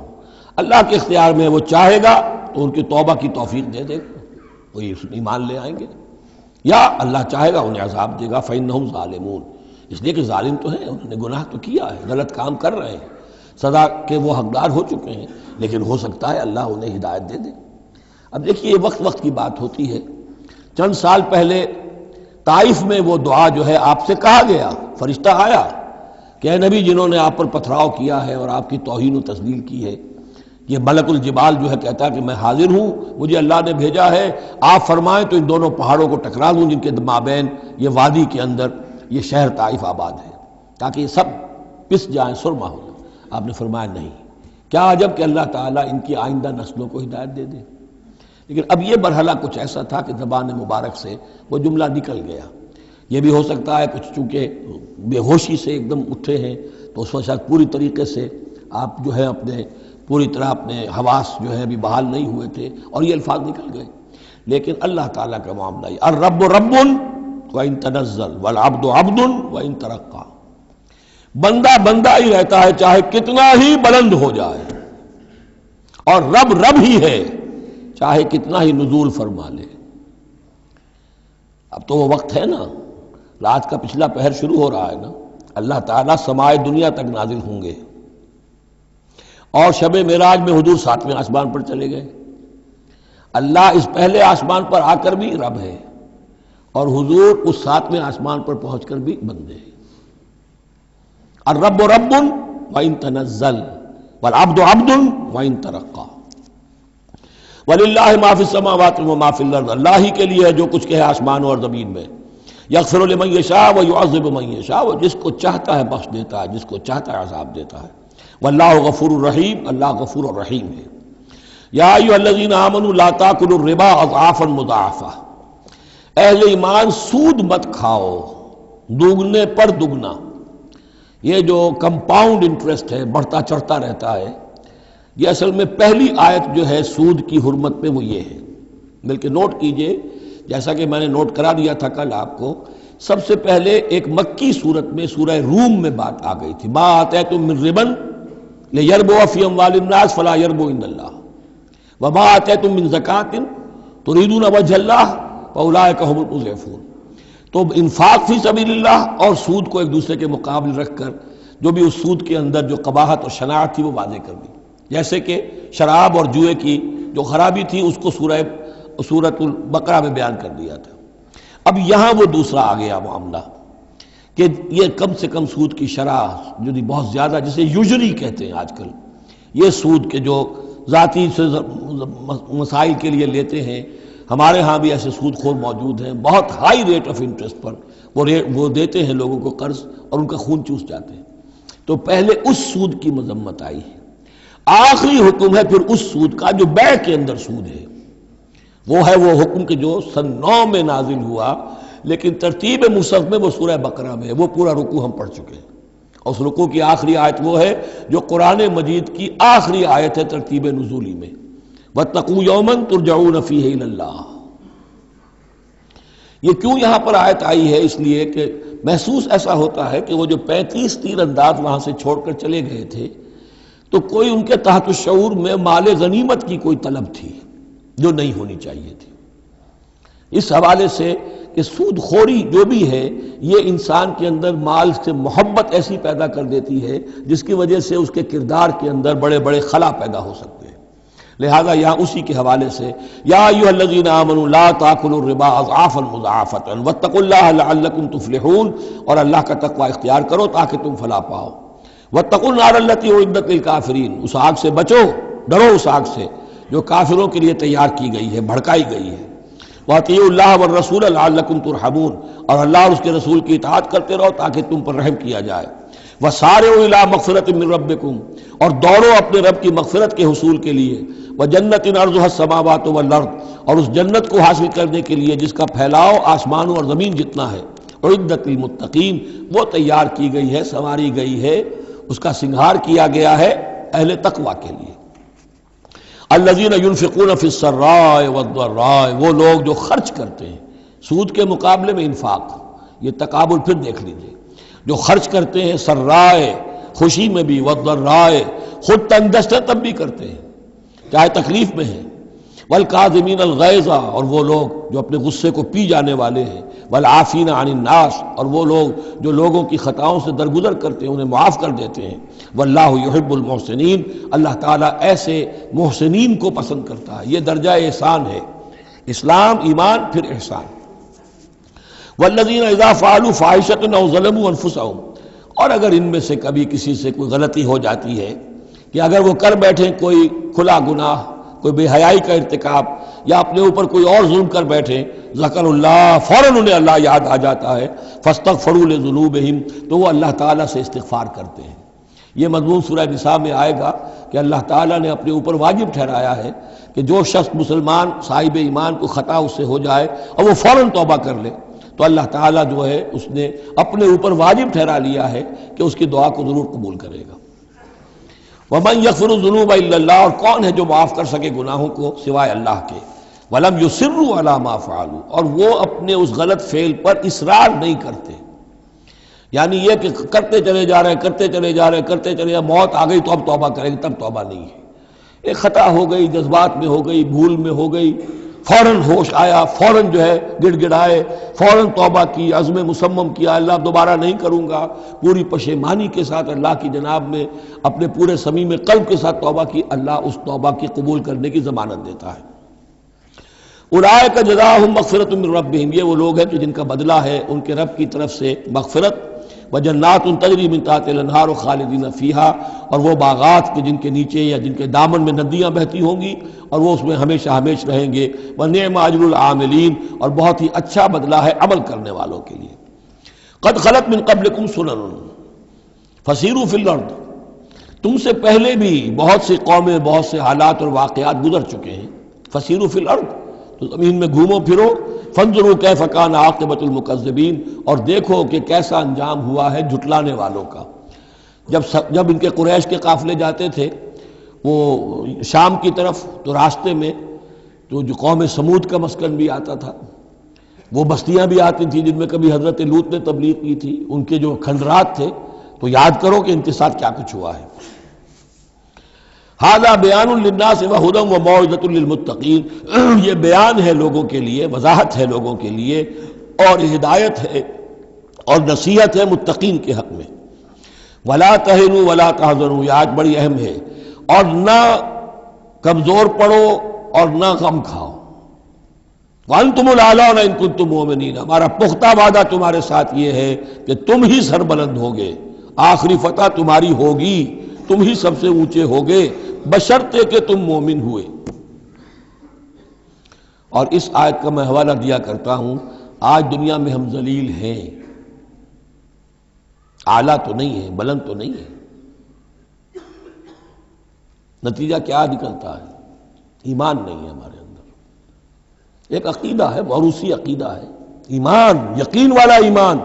اللہ کے اختیار میں وہ چاہے گا تو ان کی توبہ کی توفیق دے دے گا، وہ ایمان لے آئیں گے، یا اللہ چاہے گا انہیں عذاب دے گا، فإنہم ظالمون، اس لیے کہ ظالم تو ہیں، انہوں نے گناہ تو کیا ہے، غلط کام کر رہے ہیں، سزا کے وہ حقدار ہو چکے ہیں، لیکن ہو سکتا ہے اللہ انہیں ہدایت دے دے۔ اب دیکھیے یہ وقت کی بات ہوتی ہے، چند سال پہلے طائف میں وہ دعا جو ہے آپ سے کہا گیا، فرشتہ آیا کہ اے نبی جنہوں نے آپ پر پتھراؤ کیا ہے اور آپ کی توہین و تذلیل کی ہے، یہ ملک الجبال جو ہے کہتا ہے کہ میں حاضر ہوں، مجھے اللہ نے بھیجا ہے، آپ فرمائیں تو ان دونوں پہاڑوں کو ٹکرا دوں جن کے مابین یہ وادی کے اندر یہ شہر طائف آباد ہے، تاکہ یہ سب پس جائیں، سرما ہو جائیں۔ آپ نے فرمایا نہیں، کیا عجب کہ اللہ تعالیٰ ان کی آئندہ نسلوں کو ہدایت دے دے۔ لیکن اب یہ مرحلہ کچھ ایسا تھا کہ زبان مبارک سے وہ جملہ نکل گیا۔ یہ بھی ہو سکتا ہے کچھ چونکہ بے ہوشی سے ایک دم اٹھے ہیں تو اس وقت شاید پوری طریقے سے آپ جو ہے اپنے پوری طرح اپنے حواس جو ہے ابھی بحال نہیں ہوئے تھے اور یہ الفاظ نکل گئے۔ لیکن اللہ تعالیٰ کا معاملہ یہ الرب رب وَإِن تنزل والعبد عبد وَإِن ترقى، بندہ بندہ ہی رہتا ہے چاہے کتنا ہی بلند ہو جائے، اور رب رب ہی ہے چاہے کتنا ہی نزول فرما لے۔ اب تو وہ وقت ہے نا، رات کا پچھلا پہر شروع ہو رہا ہے نا، اللہ تعالیٰ سمائے دنیا تک نازل ہوں گے، اور شب معراج میں حضور 7ویں آسمان پر چلے گئے۔ اللہ اس پہلے آسمان پر آ کر بھی رب ہے، اور حضور اس 7ویں آسمان پر پہنچ کر بھی بندے ہیں۔ الرب رب وَإِن تنزل والعبد عبد وَإِن ترقى وَلِلَّهِ مَا فِي السَّمَاوَاتِ وَمَا فِي الْأَرْضِ، اللہ ہی کے لیے ہے جو کچھ کہ ہے آسمانوں اور زمین میں۔ یغفر لمن یشاء ویعذب من یشاء، وہ جس کو چاہتا ہے بخش دیتا ہے، جس کو چاہتا ہے عذاب دیتا ہے۔ واللہ غفور الرحیم، اللہ غفور الرحیم ہے۔ یا ایھا الذین آمنوا لا تاکلوا الربا اضعافا مضاعفہ، اہل ایمان سود مت کھاؤ دوگنے پر دگنا۔ یہ جو کمپاؤنڈ انٹرسٹ ہے، بڑھتا چڑھتا رہتا ہے، یہ اصل میں پہلی آیت جو ہے سود کی حرمت میں وہ یہ ہے۔ بلکہ نوٹ کیجئے، جیسا کہ میں نے نوٹ کرا دیا تھا کل آپ کو، سب سے پہلے ایک مکی صورت میں سورہ روم میں بات آ گئی تھی، ما آتیتم من ربا لیربو فی اموال الناس فلا یربو عند اللہ وما آتیتم من زکاۃ تریدون وجہ اللہ فاولئک هم المضعفون۔ تو انفاق فی سبیل اللہ اور سود کو ایک دوسرے کے مقابل رکھ کر جو بھی اس سود کے اندر جو قباحت اور شناعت تھی وہ واضح کر دی، جیسے کہ شراب اور جوئے کی جو خرابی تھی اس کو سورۃ البقرہ میں بیان کر دیا تھا۔ اب یہاں وہ دوسرا آ گیا معاملہ کہ یہ کم سے کم سود کی شرح جو بہت زیادہ، جسے یوجری کہتے ہیں آج کل، یہ سود کے جو ذاتی مسائل کے لیے لیتے ہیں، ہمارے ہاں بھی ایسے سود خور موجود ہیں، بہت ہائی ریٹ آف انٹرسٹ پر وہ دیتے ہیں لوگوں کو قرض اور ان کا خون چوس جاتے ہیں۔ تو پہلے اس سود کی مذمت آئی ہے، آخری حکم ہے پھر اس سود کا جو بیع کے اندر سود ہے، وہ ہے وہ حکم کہ جو سن 9 میں نازل ہوا، لیکن ترتیب مصحف میں وہ سورہ بقرہ میں ہے، وہ پورا رکوع ہم پڑھ چکے ہیں، اور اس رکوع کی آخری آیت وہ ہے جو قرآن مجید کی آخری آیت ہے ترتیب نزولی میں، وَاتَّقُوا يَوْمًا تُرْجَعُونَ فِيهِ إِلَى اللَّهِ۔ یہ کیوں یہاں پر آیت آئی ہے؟ اس لیے کہ محسوس ایسا ہوتا ہے کہ وہ جو 35 تیر انداز وہاں سے چھوڑ کر چلے گئے تھے تو کوئی ان کے تحت الشعور میں مال غنیمت کی کوئی طلب تھی جو نہیں ہونی چاہیے تھی۔ اس حوالے سے کہ سود خوری جو بھی ہے یہ انسان کے اندر مال سے محبت ایسی پیدا کر دیتی ہے جس کی وجہ سے اس کے کردار کے اندر بڑے بڑے خلا پیدا ہو سکتے ہیں۔ لہذا یہاں اسی کے حوالے سے یا ایھا الذین آمنوا لا تاکلوا الربا اضعافا مضاعفۃ واتقوا اللہ لعلکم تفلحون، اور اللہ کا تقوی اختیار کرو تاکہ تم فلاح پاؤ۔ واتقوا النار التی اعدت للکافرین، اس آگ سے بچو، ڈرو اس آگ سے جو کافروں کے لیے تیار کی گئی ہے، بھڑکائی گئی ہے۔ وَأَطِیعُوا اللَّهَ وَالرَّسُولَ لَعَلَّکُمْ تُرْحَمُونَ، اور اللہ اور اس کے رسول کی اطاعت کرتے رہو تاکہ تم پر رحم کیا جائے۔ وَسَارِعُوا إِلَىٰ مَغْفِرَةٍ مِّن رَّبِّكُمْ، اور دوڑو اپنے رب کی مغفرت کے حصول کے لیے۔ وَجَنَّةٍ عَرْضُهَا السَّمَاوَاتُ وَالْأَرْضُ، اور اس جنت کو حاصل کرنے کے لیے جس کا پھیلاؤ آسمانوں اور زمین جتنا ہے۔ اعدت للمتقین، وہ تیار کی گئی ہے، سنواری گئی ہے، اس کا سنگھار کیا گیا ہے اہل تقوی کے لیے۔ الذین ينفقون فی السراء والضراء، وہ لوگ جو خرچ کرتے ہیں سود کے مقابلے میں انفاق، یہ تقابل پھر دیکھ لیجئے، جو خرچ کرتے ہیں سرائے خوشی میں بھی، والضراء خود تنگ دست ہے تب بھی کرتے ہیں چاہے تکلیف میں ہیں، والکاظمین الغیظ، اور وہ لوگ جو اپنے غصے کو پی جانے والے ہیں، والعافین عن الناس، اور وہ لوگ جو لوگوں کی خطاؤں سے درگزر کرتے ہیں انہیں معاف کر دیتے ہیں۔ واللہ یحب المحسنین، اللہ تعالیٰ ایسے محسنین کو پسند کرتا ہے، یہ درجہ احسان ہے، اسلام، ایمان، پھر احسان۔ والذین اذا فعلوا فاحشۃ او ظلموا انفسهم، اور اگر ان میں سے کبھی کسی سے کوئی غلطی ہو جاتی ہے کہ اگر وہ کر بیٹھیں کوئی کھلا گناہ، کوئی بے حیائی کا ارتکاب، یا اپنے اوپر کوئی اور ظلم کر بیٹھیں، ذکر اللہ، فوراً انہیں اللہ یاد آ جاتا ہے، فاستغفروا لذنوبہم، تو وہ اللہ تعالیٰ سے استغفار کرتے ہیں۔ یہ مضمون سورہ نساء میں آئے گا کہ اللہ تعالیٰ نے اپنے اوپر واجب ٹھہرایا ہے کہ جو شخص مسلمان صاحب ایمان کو خطا اس سے ہو جائے اور وہ فوراً توبہ کر لے تو اللہ تعالیٰ جو ہے اس نے اپنے اوپر واجب ٹھہرا لیا ہے کہ اس کی دعا کو ضرور قبول کرے گا۔ وَمَن يَغْفِرُ الذُّنُوبَ إِلَّا اللَّهُ، اور کون ہے جو معاف کر سکے گناہوں کو سوائے اللہ کے۔ وَلَمْ يُصِرُّوا عَلَىٰ مَا فَعَلُوا، اور وہ اپنے اس غلط فعل پر اصرار نہیں کرتے، یعنی یہ کہ کرتے چلے جا رہے کرتے چلے جا رہے کرتے چلے جا، موت آ گئی تو اب توبہ کریں گے، تب توبہ نہیں ہے۔ ایک خطا ہو گئی، جذبات میں ہو گئی، بھول میں ہو گئی، فوراً ہوش آیا، فوراً جو ہے گڑ گڑائے، فوراً توبہ کی، عزم مصمم کیا اللہ دوبارہ نہیں کروں گا، پوری پشیمانی کے ساتھ اللہ کی جناب میں اپنے پورے صمیم قلب کے ساتھ توبہ کی، اللہ اس توبہ کی قبول کرنے کی ضمانت دیتا ہے۔ اولئک جزاؤہم مغفرۃ من ربہم، یہ وہ لوگ ہیں کہ جن کا بدلہ ہے ان کے رب کی طرف سے مغفرت، وجنات تجری من تحتہا الانہار خالدین فیہا، اور وہ باغات کے جن کے نیچے یا جن کے دامن میں ندیاں بہتی ہوں گی اور وہ اس میں ہمیشہ ہمیشہ رہیں گے۔ ونعم اجر العاملین، اور بہت ہی اچھا بدلہ ہے عمل کرنے والوں کے لیے۔ قد خلت من قبلکم سنن فسیروا فی الارض، تم سے پہلے بھی بہت سی قومیں، بہت سے حالات اور واقعات گزر چکے ہیں۔ فسیروا فی الارض، تو زمین میں گھومو پھرو، فانظروا کیف کان عاقبۃ المکذبین، اور دیکھو کہ کیسا انجام ہوا ہے جھٹلانے والوں کا۔ جب ان کے قریش کے قافلے جاتے تھے وہ شام کی طرف، تو راستے میں تو جو قوم سمود کا مسکن بھی آتا تھا، وہ بستیاں بھی آتی تھیں جن میں کبھی حضرت لوط نے تبلیغ کی تھی، ان کے جو کھنڈرات تھے، تو یاد کرو کہ ان کے ساتھ کیا کچھ ہوا ہے۔ ھذا بیان للناس وہدی وموعظۃ للمتقین، یہ بیان ہے لوگوں کے لیے، وضاحت ہے لوگوں کے لیے، اور ہدایت ہے اور نصیحت ہے متقین کے حق میں۔ ولا تہنوا ولا تحزنوا، یہ آیت بڑی اہم ہے، اور نہ کمزور پڑو اور نہ غم کھاؤ۔ وانتم الاعلون ان کنتم مؤمنین، ہمارا پختہ وعدہ تمہارے ساتھ یہ ہے کہ تم ہی سربلند ہوگے، آخری فتح تمہاری ہوگی، تم ہی سب سے اونچے ہوگے بشرطے کہ تم مومن ہوئے۔ اور اس آیت کا میں حوالہ دیا کرتا ہوں، آج دنیا میں ہم ذلیل ہیں، اعلیٰ تو نہیں ہے، بلند تو نہیں ہے، نتیجہ کیا نکلتا ہے؟ ایمان نہیں ہے ہمارے اندر۔ ایک عقیدہ ہے، موروثی عقیدہ ہے، ایمان، یقین والا ایمان،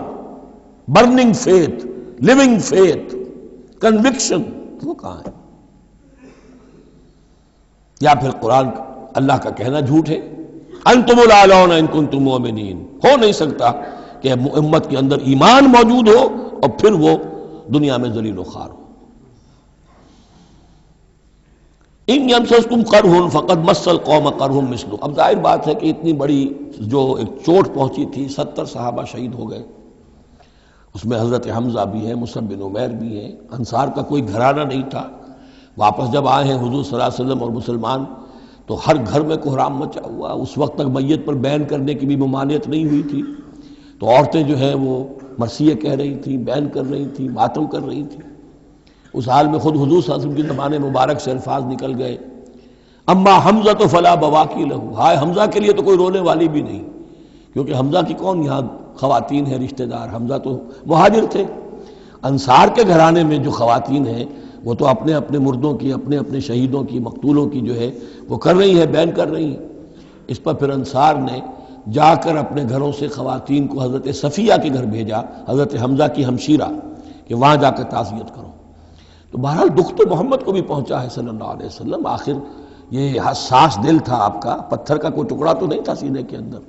burning faith, living faith, conviction, وہ کہاں ہے؟ یا پھر قرآن اللہ کا کہنا جھوٹ ہے، انتم الاعلون ان کنتم مؤمنین۔ ہو نہیں سکتا کہ امت کے اندر ایمان موجود ہو اور پھر وہ دنیا میں ذلیل و خوار ہو۔ ان یمسسکم قرح فقد مس القوم قرح مثلہ۔ اب ظاہر بات ہے کہ اتنی بڑی جو ایک چوٹ پہنچی تھی، 70 صحابہ شہید ہو گئے، اس میں حضرت حمزہ بھی ہے، مصعب بن عمیر بھی ہے، انصار کا کوئی گھرانہ نہیں تھا۔ واپس جب آئے ہیں حضور صلی اللہ علیہ وسلم اور مسلمان، تو ہر گھر میں کوہرام مچا ہوا۔ اس وقت تک میت پر بین کرنے کی بھی ممانعت نہیں ہوئی تھی، تو عورتیں جو ہیں وہ مرثیے کہہ رہی تھیں، بین کر رہی تھیں، ماتم کر رہی تھیں۔ اس حال میں خود حضور صلی اللہ علیہ وسلم کی زبان مبارک سے الفاظ نکل گئے، اما حمزہ تو فلا بواکی لہو، ہائے حمزہ کے لیے تو کوئی رونے والی بھی نہیں، کیونکہ حمزہ کی کون یہاں خواتین ہیں رشتہ دار؟ حمزہ تو مہاجر تھے۔ انصار کے گھرانے میں جو خواتین ہیں وہ تو اپنے اپنے مردوں کی، اپنے اپنے شہیدوں کی، مقتولوں کی جو ہے وہ کر رہی ہے، بیان کر رہی ہیں۔ اس پر پھر انصار نے جا کر اپنے گھروں سے خواتین کو حضرت صفیہ کے گھر بھیجا، حضرت حمزہ کی ہمشیرہ، کہ وہاں جا کر تعزیت کرو۔ تو بہرحال دکھ تو محمد کو بھی پہنچا ہے صلی اللہ علیہ وسلم، آخر یہ حساس دل تھا آپ کا، پتھر کا کوئی ٹکڑا تو نہیں تھا سینے کے اندر،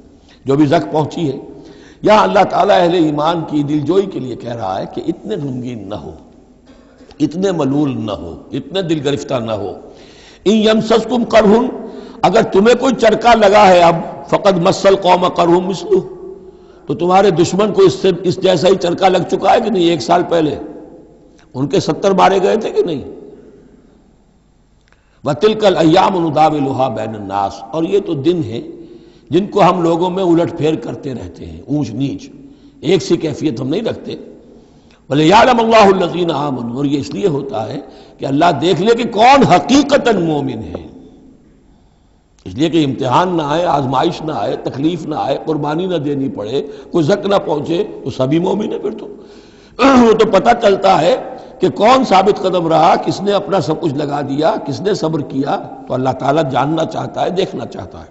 جو بھی زخم پہنچی ہے۔ یہاں اللہ تعالیٰ اہل ایمان کی دلجوئی کے لیے کہہ رہا ہے کہ اتنے غمگین نہ ہو، اتنے ملول نہ ہو، اتنے دل گرفتہ نہ ہو۔ ان یمسسکم قرح، اگر تمہیں کوئی چرکا لگا ہے اب، فقد مس القوم قرح مثلہ، تو تمہارے دشمن کو اس جیسا ہی چرکا لگ چکا ہے کہ نہیں؟ 1 سال پہلے ان کے 70 مارے گئے تھے کہ نہیں؟ وَتِلْكَ الْأَيَّامُ نُدَاوِلُهَا بَيْنَ النَّاسِ، اور یہ تو دن ہیں جن کو ہم لوگوں میں الٹ پھیر کرتے رہتے ہیں، اونچ نیچ، ایک سی کیفیت ہم نہیں رکھتے۔ وَلِيَعْلَمَ اللَّهُ الَّذِينَ آمَنُوا، اور یہ اس لیے ہوتا ہے کہ اللہ دیکھ لے کہ کون حقیقتاً مومن ہے، اس لیے کہ امتحان نہ آئے، آزمائش نہ آئے، تکلیف نہ آئے، قربانی نہ دینی پڑے، کوئی زک نہ پہنچے، تو سبھی مومن ہیں پھر تو۔ وہ تو پتہ چلتا ہے کہ کون ثابت قدم رہا، کس نے اپنا سب کچھ لگا دیا، کس نے صبر کیا۔ تو اللہ تعالیٰ جاننا چاہتا ہے، دیکھنا چاہتا ہے۔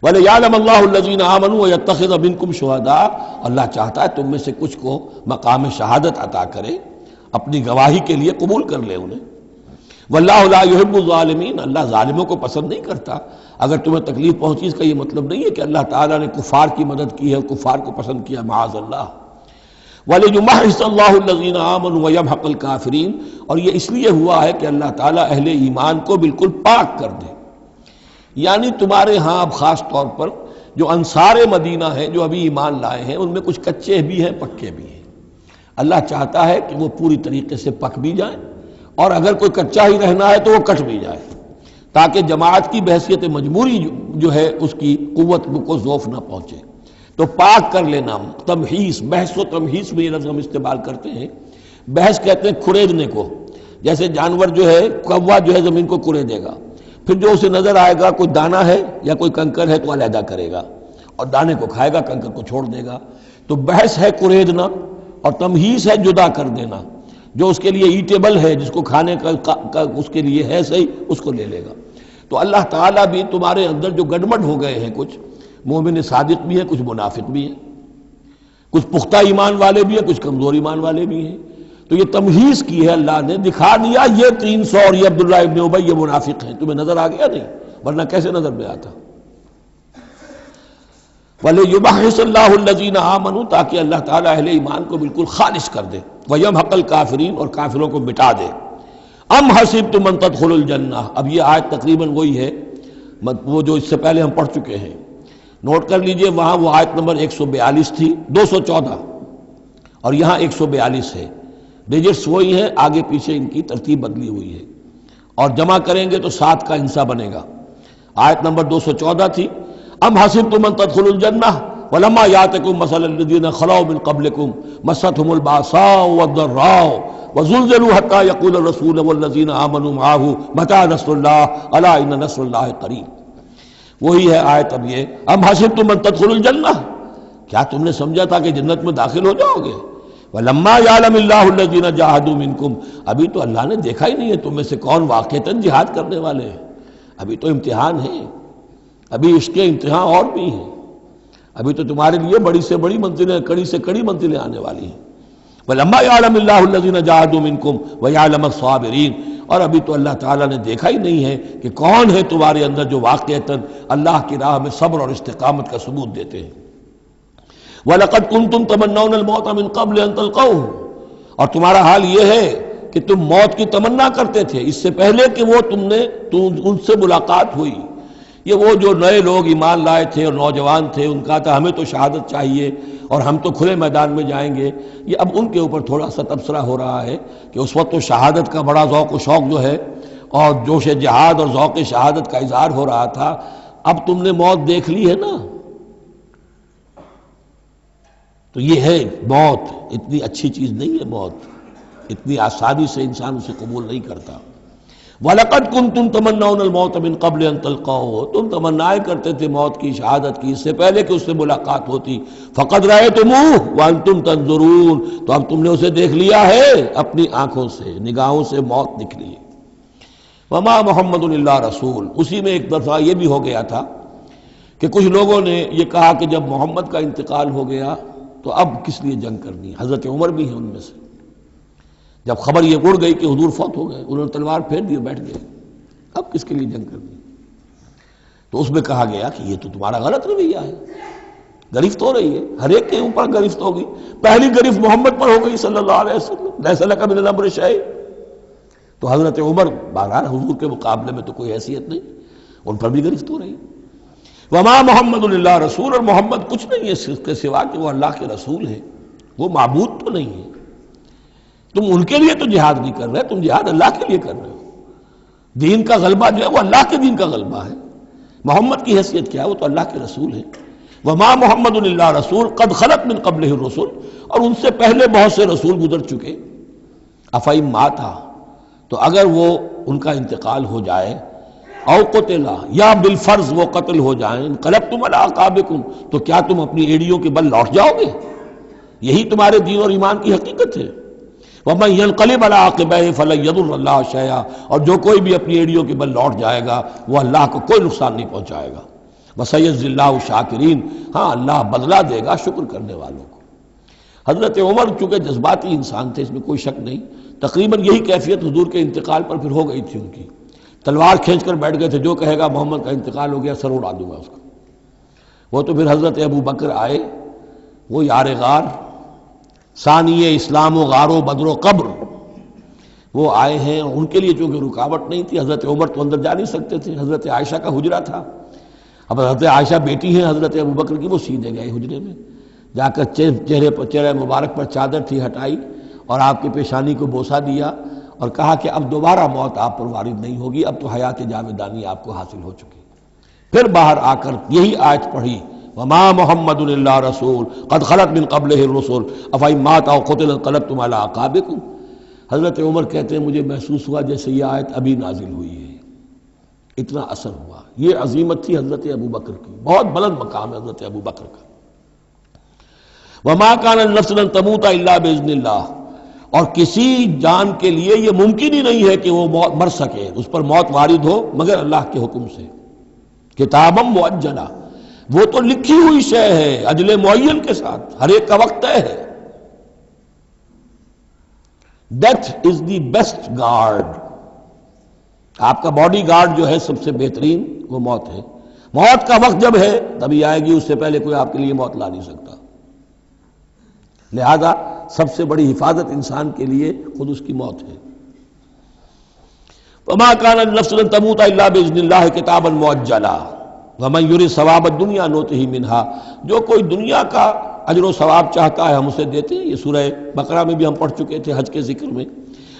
وَلِيَعْلَمَ اللَّهُ الَّذِينَ آمَنُوا وَيَتَّخِذَ مِنكُمْ شُهَدَاءَ، اللہ چاہتا ہے تم میں سے کچھ کو مقام شہادت عطا کرے، اپنی گواہی کے لیے قبول کر لے انہیں۔ وَاللَّهُ لَا يُحِبُّ الظَّالِمِينَ، اللہ ظالموں کو پسند نہیں کرتا۔ اگر تمہیں تکلیف پہنچی اس کا یہ مطلب نہیں ہے کہ اللہ تعالیٰ نے کفار کی مدد کی ہے اور کفار کو پسند کیا، معاذ اللہ۔ وَلِيُمَحِّصَ اللَّهُ الَّذِينَ آمَنُوا وَيَمْحَقَ الْكَافِرِينَ، اور یہ اس لیے ہوا ہے کہ اللہ تعالیٰ اہل ایمان کو بالکل پاک کر دے۔ یعنی تمہارے ہاں اب خاص طور پر جو انصار مدینہ ہیں، جو ابھی ایمان لائے ہیں، ان میں کچھ کچے بھی ہیں، پکے بھی ہیں۔ اللہ چاہتا ہے کہ وہ پوری طریقے سے پک بھی جائیں، اور اگر کوئی کچا ہی رہنا ہے تو وہ کٹ بھی جائے، تاکہ جماعت کی بحثیت مجبوری جو ہے اس کی قوت کو ضعف نہ پہنچے۔ تو پاک کر لینا، تمحیص، بحث و تمحیص میں یہ لفظ ہم استعمال کرتے ہیں۔ بحث کہتے ہیں کھریدنے کو، جیسے جانور جو ہے، کوا جو ہے زمین کو کھرے گا، پھر جو اسے نظر آئے گا کوئی دانہ ہے یا کوئی کنکر ہے تو علیحدہ کرے گا، اور دانے کو کھائے گا، کنکر کو چھوڑ دے گا۔ تو بحث ہے کھریدنا، اور تمحیص ہے جدا کر دینا۔ جو اس کے لیے ایٹیبل ہے، جس کو کھانے کا اس کے لیے ہے صحیح، اس کو لے لے گا۔ تو اللہ تعالیٰ بھی تمہارے اندر جو گڑبڑ ہو گئے ہیں، کچھ مومن صادق بھی ہیں، کچھ منافق بھی ہیں، کچھ پختہ ایمان والے بھی ہیں، کچھ کمزور ایمان والے بھی ہیں، تو یہ تمحیص کی ہے اللہ نے، دکھا دیا یہ 300 اور یہ عبداللہ ابن ابی یہ منافق ہیں، تمہیں نظر آ گیا نہیں؟ ورنہ کیسے نظر میں آتا؟ وَلِيُمَحِّصَ اللَّهُ الَّذِينَ آمَنُوا، تاکہ اللہ تعالیٰ اہل ایمان کو بالکل خالص کر دے، وَيَمْحَقَ الْكَافِرِينَ، اور کافروں کو مٹا دے۔ ام حسبتم ان تدخلوا الجنہ، اب یہ آیت تقریباً وہی ہے وہ جو اس سے پہلے ہم پڑھ چکے ہیں۔ نوٹ کر لیجئے، وہاں وہ آیت نمبر 142 تھی، 214 اور یہاں 142 ہے، ڈیجٹس وہی ہیں، آگے پیچھے ان کی ترتیب بدلی ہوئی ہے، اور جمع کریں گے تو 7 کا انسا بنے گا۔ آیت نمبر 214 تھی، ام حسبتم ان تدخلوا الجنہ ولما یاتکم مثل الذین خلوا من قبلکم مستهم الباساء والضراء وزلزلوا حتى يقول الرسول والذین آمنوا معه متى نصر اللہ الا ان نصر اللہ قریب۔ وہی ہے آیت اب یہ، ام حسبتم ان تدخلوا الجنہ، کیا تم نے سمجھا تھا کہ جنت میں داخل ہو جاؤ گے؟ وَلَمَّا يَعْلَمِ اللَّهُ الَّذِينَ جَاهَدُوا مِنْكُمْ، ابھی تو اللہ نے دیکھا ہی نہیں ہے تم میں سے کون واقعتاً جہاد کرنے والے ہیں، ابھی تو امتحان ہے، ابھی اس کے امتحان اور بھی ہیں، ابھی تو تمہارے لیے بڑی سے بڑی منزلیں، کڑی سے کڑی منزلیں آنے والی ہیں۔ وَلَمَّا يَعْلَمِ اللَّهُ الَّذِينَ جَاهَدُوا مِنْكُمْ وَيَعْلَمَ الصَّابِرِينَ، اور ابھی تو اللہ تعالیٰ نے دیکھا ہی نہیں ہے کہ کون ہے تمہارے اندر جو واقعتاً اللہ کی راہ میں صبر اور استقامت کا ثبوت دیتے ہیں۔ وَلَقَدْ كُنْتُمْ تَمَنَّوْنَ الْمَوْتَ مِنْ قَبْلِ أَنْ تَلْقَوْهُ، اور تمہارا حال یہ ہے کہ تم موت کی تمنا کرتے تھے اس سے پہلے کہ وہ ان سے ملاقات ہوئی۔ یہ وہ جو نئے لوگ ایمان لائے تھے اور نوجوان تھے، ان کا تھا ہمیں تو شہادت چاہیے اور ہم تو کھلے میدان میں جائیں گے، یہ اب ان کے اوپر تھوڑا سا تبصرہ ہو رہا ہے کہ اس وقت تو شہادت کا بڑا ذوق و شوق جو ہے اور جوش جہاد اور ذوق شہادت کا اظہار ہو رہا تھا، اب تم نے موت دیکھ لی ہے نا، تو یہ ہے موت، اتنی اچھی چیز نہیں ہے موت، اتنی آسانی سے انسان اسے قبول نہیں کرتا۔ وَلَقَدْ كُنْتُمْ تَمَنَّوْنَ الْمَوْتَ مِنْ قَبْلِ أَنْ تَلْقَوْهُ، تم تمنائے کرتے تھے موت کی، شہادت کی، اس سے پہلے کہ اس سے ملاقات ہوتی۔ فَقَدْ رَأَيْتُمُوهُ وَأَنْتُمْ تَنْظُرُونَ، تو اب تم نے اسے دیکھ لیا ہے اپنی آنکھوں سے، نگاہوں سے موت نکلی۔ وَمَا مُحَمَّدٌ إِلَّا رَسُولٌ، اسی میں ایک دفعہ یہ بھی ہو گیا تھا کہ کچھ لوگوں نے یہ کہا کہ جب محمد کا انتقال ہو گیا تو اب کس لیے جنگ کرنی ہے، حضرت عمر بھی ہیں ان میں سے، جب خبر یہ اڑ گئی کہ حضور فوت ہو گئے، انہوں نے تلوار پھیر دی بیٹھ گئے، اب کس کے لیے جنگ کرنی؟ تو اس میں کہا گیا کہ یہ تو تمہارا غلط رویہ ہے، گرفت ہو رہی ہے، ہر ایک کے اوپر گرفت ہوگی، پہلی گرفت محمد پر ہو گئی صلی اللہ علیہ وسلم، لیس لک من الامر شیء، تو حضرت عمر بہرحال حضور کے مقابلے میں تو کوئی حیثیت نہیں، ان پر بھی گرفت ہو رہی ہے۔ وما محمد الا رسول، اور محمد کچھ نہیں ہے اس کے سوا کہ وہ اللہ کے رسول ہیں، وہ معبود تو نہیں ہے، تم ان کے لیے تو جہاد نہیں کر رہے، تم جہاد اللہ کے لیے کر رہے ہو، دین کا غلبہ جو ہے وہ اللہ کے دین کا غلبہ ہے، محمد کی حیثیت کیا ہے، وہ تو اللہ کے رسول ہیں۔ وما محمد الا رسول قد خلت من قبلہ الرسل، اور ان سے پہلے بہت سے رسول گزر چکے، افئن مات، تو اگر وہ ان کا انتقال ہو جائے، او قتلا، یا بالفرض وہ قتل ہو جائیں، انقلبتم علی اعقابکم، تو کیا تم اپنی ایڑیوں کے بل لوٹ جاؤ گے؟ یہی تمہارے دین اور ایمان کی حقیقت ہے۔ وَمَن يَنْقَلِبْ عَلَىٰ عَقِبَيْهِ فَلَن يَضُرَّ اللَّهَ شَيْئًا، اور جو کوئی بھی اپنی ایڑیوں کے بل لوٹ جائے گا وہ اللہ کو کوئی نقصان نہیں پہنچائے گا۔ وَسَيَجْزِي اللَّهُ الشَّاكِرِينَ، ہاں اللہ بدلہ دے گا شکر کرنے والوں کو۔ حضرت عمر چونکہ جذباتی انسان تھے، اس میں کوئی شک نہیں، تقریباً یہی کیفیت حضور کے انتقال پر پھر ہو گئی تھی ان کی، تلوار کھینچ کر بیٹھ گئے تھے، جو کہے گا محمد کا انتقال ہو گیا سر اڑا دوں گا اس کا۔ وہ تو پھر حضرت ابو بکر آئے، وہ یار غار، ثانی اسلام و غار و بدر و قبر، وہ آئے ہیں، اور ان کے لیے چونکہ رکاوٹ نہیں تھی، حضرت عمر تو اندر جا نہیں سکتے تھے، حضرت عائشہ کا حجرہ تھا، اب حضرت عائشہ بیٹی ہیں حضرت ابو بکر کی، وہ سیدھے گئے حجرے میں، جا کر چہرے مبارک پر چادر تھی ہٹائی اور آپ کی پیشانی کو بوسہ دیا اور کہا کہ اب دوبارہ موت آپ پر وارد نہیں ہوگی، اب تو حیات جاویدانی آپ کو حاصل ہو چکی۔ پھر باہر آ کر یہی آیت پڑھی، وما محمد الا رسول قد خلت من قبلہ الرسل افئن مات او قتل انقلبتم علی اعقابکم۔ حضرت عمر کہتے ہیں مجھے محسوس ہوا جیسے یہ آیت ابھی نازل ہوئی ہے، اتنا اثر ہوا۔ یہ عظیمت تھی حضرت ابو بکر کی، بہت بلند مقام ہے حضرت ابو بکر کا۔ وما کان لنفس ان تموت الا باذن اللہ، اور کسی جان کے لیے یہ ممکن ہی نہیں ہے کہ وہ مر سکے، اس پر موت وارد ہو مگر اللہ کے حکم سے۔ کتابا مؤجلا، وہ تو لکھی ہوئی شے ہے اجل معین کے ساتھ، ہر ایک کا وقت طے ہے۔ Death is the best guard, آپ کا باڈی گارڈ جو ہے سب سے بہترین وہ موت ہے۔ موت کا وقت جب ہے تبھی آئے گی، اس سے پہلے کوئی آپ کے لیے موت لا نہیں سکتا۔ لہذا سب سے بڑی حفاظت انسان کے لیے خود اس کی موت ہے۔ وما كان لنفس ان تموت الا باذن الله كتابا مؤجلا، وَمَن يُرِدْ ثَوَابَ الدُّنْيَا نُؤْتِهِ مِنْهَا، جو کوئی دنیا کا اجر و ثواب چاہتا ہے ہم اسے دیتے ہیں۔ یہ سورہ بقرہ میں بھی ہم پڑھ چکے تھے حج کے ذکر میں۔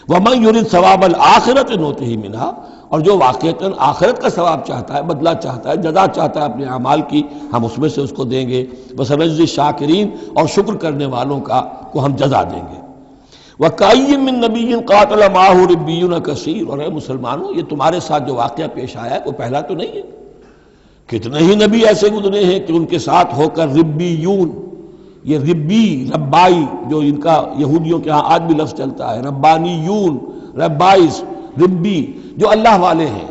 وَمَن يُرِدْ ثَوَابَ الْآخِرَةِ نُؤْتِهِ مِنْهَا، اور جو واقعتاً آخرت کا ثواب چاہتا ہے، بدلہ چاہتا ہے، جزا چاہتا ہے اپنے اعمال کی، ہم اس میں سے اس کو دیں گے۔ وَسَنَجْزِي الشَّاكِرِينَ، اور شکر کرنے والوں کا کو ہم جزا دیں گے۔ وَكَأَيٍّ مِّن نَّبِيٍّ قَاتَلَ مَعَهُ رِبِّيُّونَ كَثِيرٌ، اور اے مسلمانوں یہ تمہارے ساتھ جو واقعہ پیش آیا ہے کوئی پہلا تو نہیں ہے۔ کتنے ہی نبی ایسے گزرے ہیں کہ ان کے ساتھ ہو کر ربیون، یہ ربی ربائی جو ان کا یہودیوں کے ہاں آج بھی لفظ چلتا ہے، ربانیون ربائز ربی، جو اللہ والے ہیں،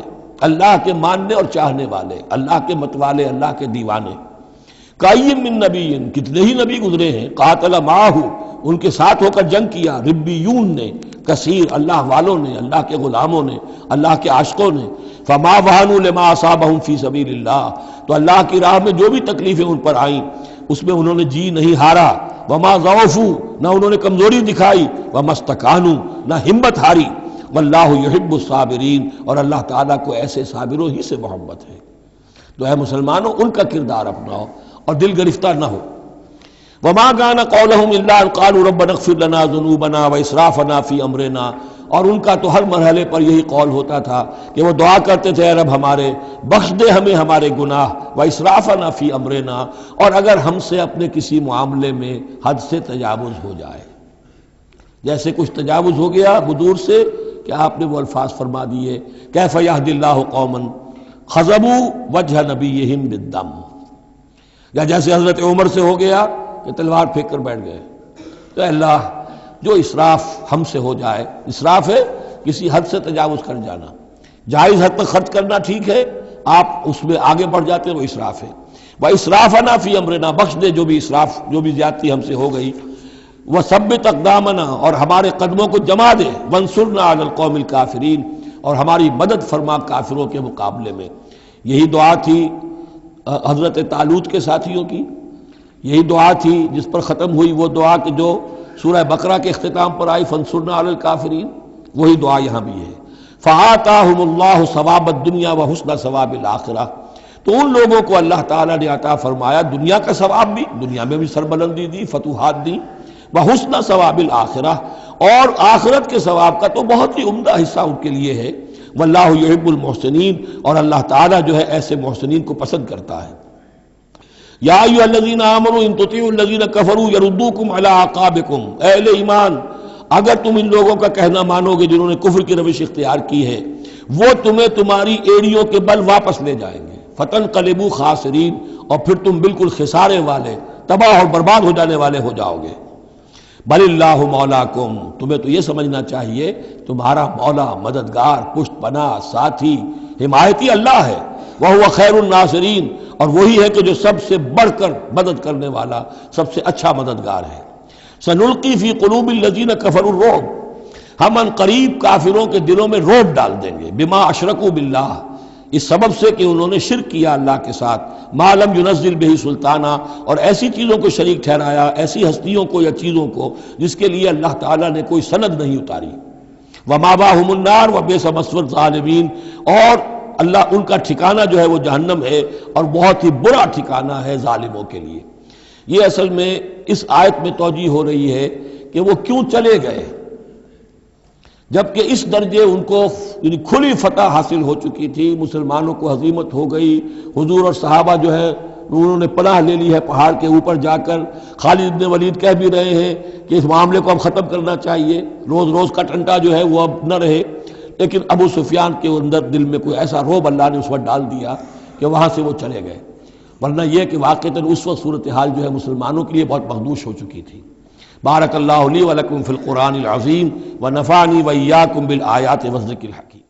اللہ کے ماننے اور چاہنے والے، اللہ کے متوالے، اللہ کے دیوانے۔ کائیم من نبی، کتنے ہی نبی گزرے ہیں، قاتل معاہو، ان کے ساتھ ہو کر جنگ کیا، ربیون نے، کثیر، اللہ والوں نے، اللہ کے غلاموں نے، اللہ کے عاشقوں نے۔ فما وہنوا لما اصابہم فی سبیل اللہ، تو اللہ کی راہ میں جو بھی تکلیفیں ان پر آئیں اس میں انہوں نے جی نہیں ہارا۔ وما ضعفوا، نہ انہوں نے کمزوری دکھائی۔ وما استکانوا، نہ ہمت ہاری۔ واللہ یحب الصابرین، اور اللہ تعالیٰ کو ایسے صابروں ہی سے محبت ہے۔ تو اے مسلمانوں ان کا کردار اپناؤ اور دل گرفتہ نہ ہو۔ وما كان قولهم الا ان قالوا ربنا اغفر لنا ذنوبنا واسرافنا في امرنا، اور ان کا تو ہر مرحلے پر یہی قول ہوتا تھا کہ وہ دعا کرتے تھے اے رب ہمارے بخش دے ہمیں ہمارے گناہ، واسرافنا في امرنا، اور اگر ہم سے اپنے کسی معاملے میں حد سے تجاوز ہو جائے، جیسے کچھ تجاوز ہو گیا حضور سے کہ آپ نے وہ الفاظ فرما دیے کیف یہدی اللہ قوما خضبوا وجہ نبیہم بالدم، یا جیسے حضرت عمر سے ہو گیا کہ تلوار پھینک کر بیٹھ گئے۔ تو اللہ جو اسراف ہم سے ہو جائے، اسراف ہے کسی حد سے تجاوز کر جانا، جائز حد تک خرچ کرنا ٹھیک ہے، آپ اس میں آگے بڑھ جاتے ہیں وہ اسراف ہے۔ وَإِسْرَافَنَا فِي أَمْرِنَا، بخش دے جو بھی اسراف، جو بھی زیادتی ہم سے ہو گئی۔ وَثَبِّتْ أَقْدَامَنَا، اور ہمارے قدموں کو جما دے۔ وَانصُرْنَا عَلَى الْقَوْمِ الْكَافِرِينَ، اور ہماری مدد فرما کافروں کے مقابلے میں۔ یہی دعا تھی حضرت طالوت کے ساتھیوں کی، یہی دعا تھی جس پر ختم ہوئی وہ دعا کہ جو سورہ بقرہ کے اختتام پر آئی فانصرنا علی الکافرین، وہی دعا یہاں بھی ہے۔ فآتاہم اللہ ثواب الدنیا وحسن ثواب الآخرہ، تو ان لوگوں کو اللہ تعالیٰ نے عطا فرمایا دنیا کا ثواب بھی، دنیا میں بھی سربلندی دی، فتوحات دی، وحسن ثواب الآخرہ، اور آخرت کے ثواب کا تو بہت ہی عمدہ حصہ ان کے لیے ہے۔ واللہ یحب المحسنین، اور اللہ تعالیٰ جو ہے ایسے محسنین کو پسند کرتا ہے۔ یا ایھا الذین آمنوا ان تطیعوا الذین کفروا یردوکم علی اعقابکم، اے اہل ایمان اگر تم ان لوگوں کا کہنا مانو گے جنہوں نے کفر کی روش اختیار کی ہے، وہ تمہیں تمہاری ایڑیوں کے بل واپس لے جائیں گے، فتنقلبوا خاسرین، اور پھر تم بالکل خسارے والے، تباہ اور برباد ہو جانے والے ہو جاؤ گے۔ بل اللہ مولاکم، تمہیں تو یہ سمجھنا چاہیے تمہارا مولا، مددگار، پشت پناہ، ساتھی، حمایتی اللہ ہے۔ وَهُوَ خَيْرُ النَّاصِرِينَ، اور وہی ہے کہ جو سب سے بڑھ کر مدد کرنے والا، سب سے اچھا مددگار ہے۔ سَنُلْقِي فِي قُلُوبِ الَّذِينَ كَفَرُوا الرُّعْبَ، ہم ان قریب کافروں کے دلوں میں رعب ڈال دیں گے، بِمَا أَشْرَكُوا بِاللَّهِ، اس سبب سے کہ انہوں نے شرک کیا اللہ کے ساتھ، مَا لَمْ يُنَزِّلْ بِهِ سُلْطَانًا، اور ایسی چیزوں کو شریک ٹھہرایا، ایسی ہستیوں کو یا چیزوں کو جس کے لیے اللہ تعالیٰ نے کوئی سند نہیں اتاری۔ وَمَأْوَاهُمُ النَّارُ وَبِئْسَ مَثْوَى الظَّالِمِينَ، اور اللہ ان کا ٹھکانہ جو ہے وہ جہنم ہے، اور بہت ہی برا ٹھکانہ ہے ظالموں کے لیے۔ یہ اصل میں اس آیت میں توجیہ ہو رہی ہے کہ وہ کیوں چلے گئے، جبکہ اس درجے ان کو یعنی کھلی فتح حاصل ہو چکی تھی، مسلمانوں کو ہزیمت ہو گئی، حضور اور صحابہ جو ہے انہوں نے پناہ لے لی ہے پہاڑ کے اوپر جا کر۔ خالد بن ولید کہہ بھی رہے ہیں کہ اس معاملے کو اب ختم کرنا چاہیے، روز روز کا ٹنٹا جو ہے وہ اب نہ رہے، لیکن ابو سفیان کے اندر دل میں کوئی ایسا رعب اللہ نے اس وقت ڈال دیا کہ وہاں سے وہ چلے گئے، ورنہ یہ کہ واقعتاً اس وقت صورتحال جو ہے مسلمانوں کے لیے بہت مخدوش ہو چکی تھی۔ بارک اللہ لی ولکم فی القرآن العظیم ونفعنی وإیاکم بالآیات والذکر الحکیم۔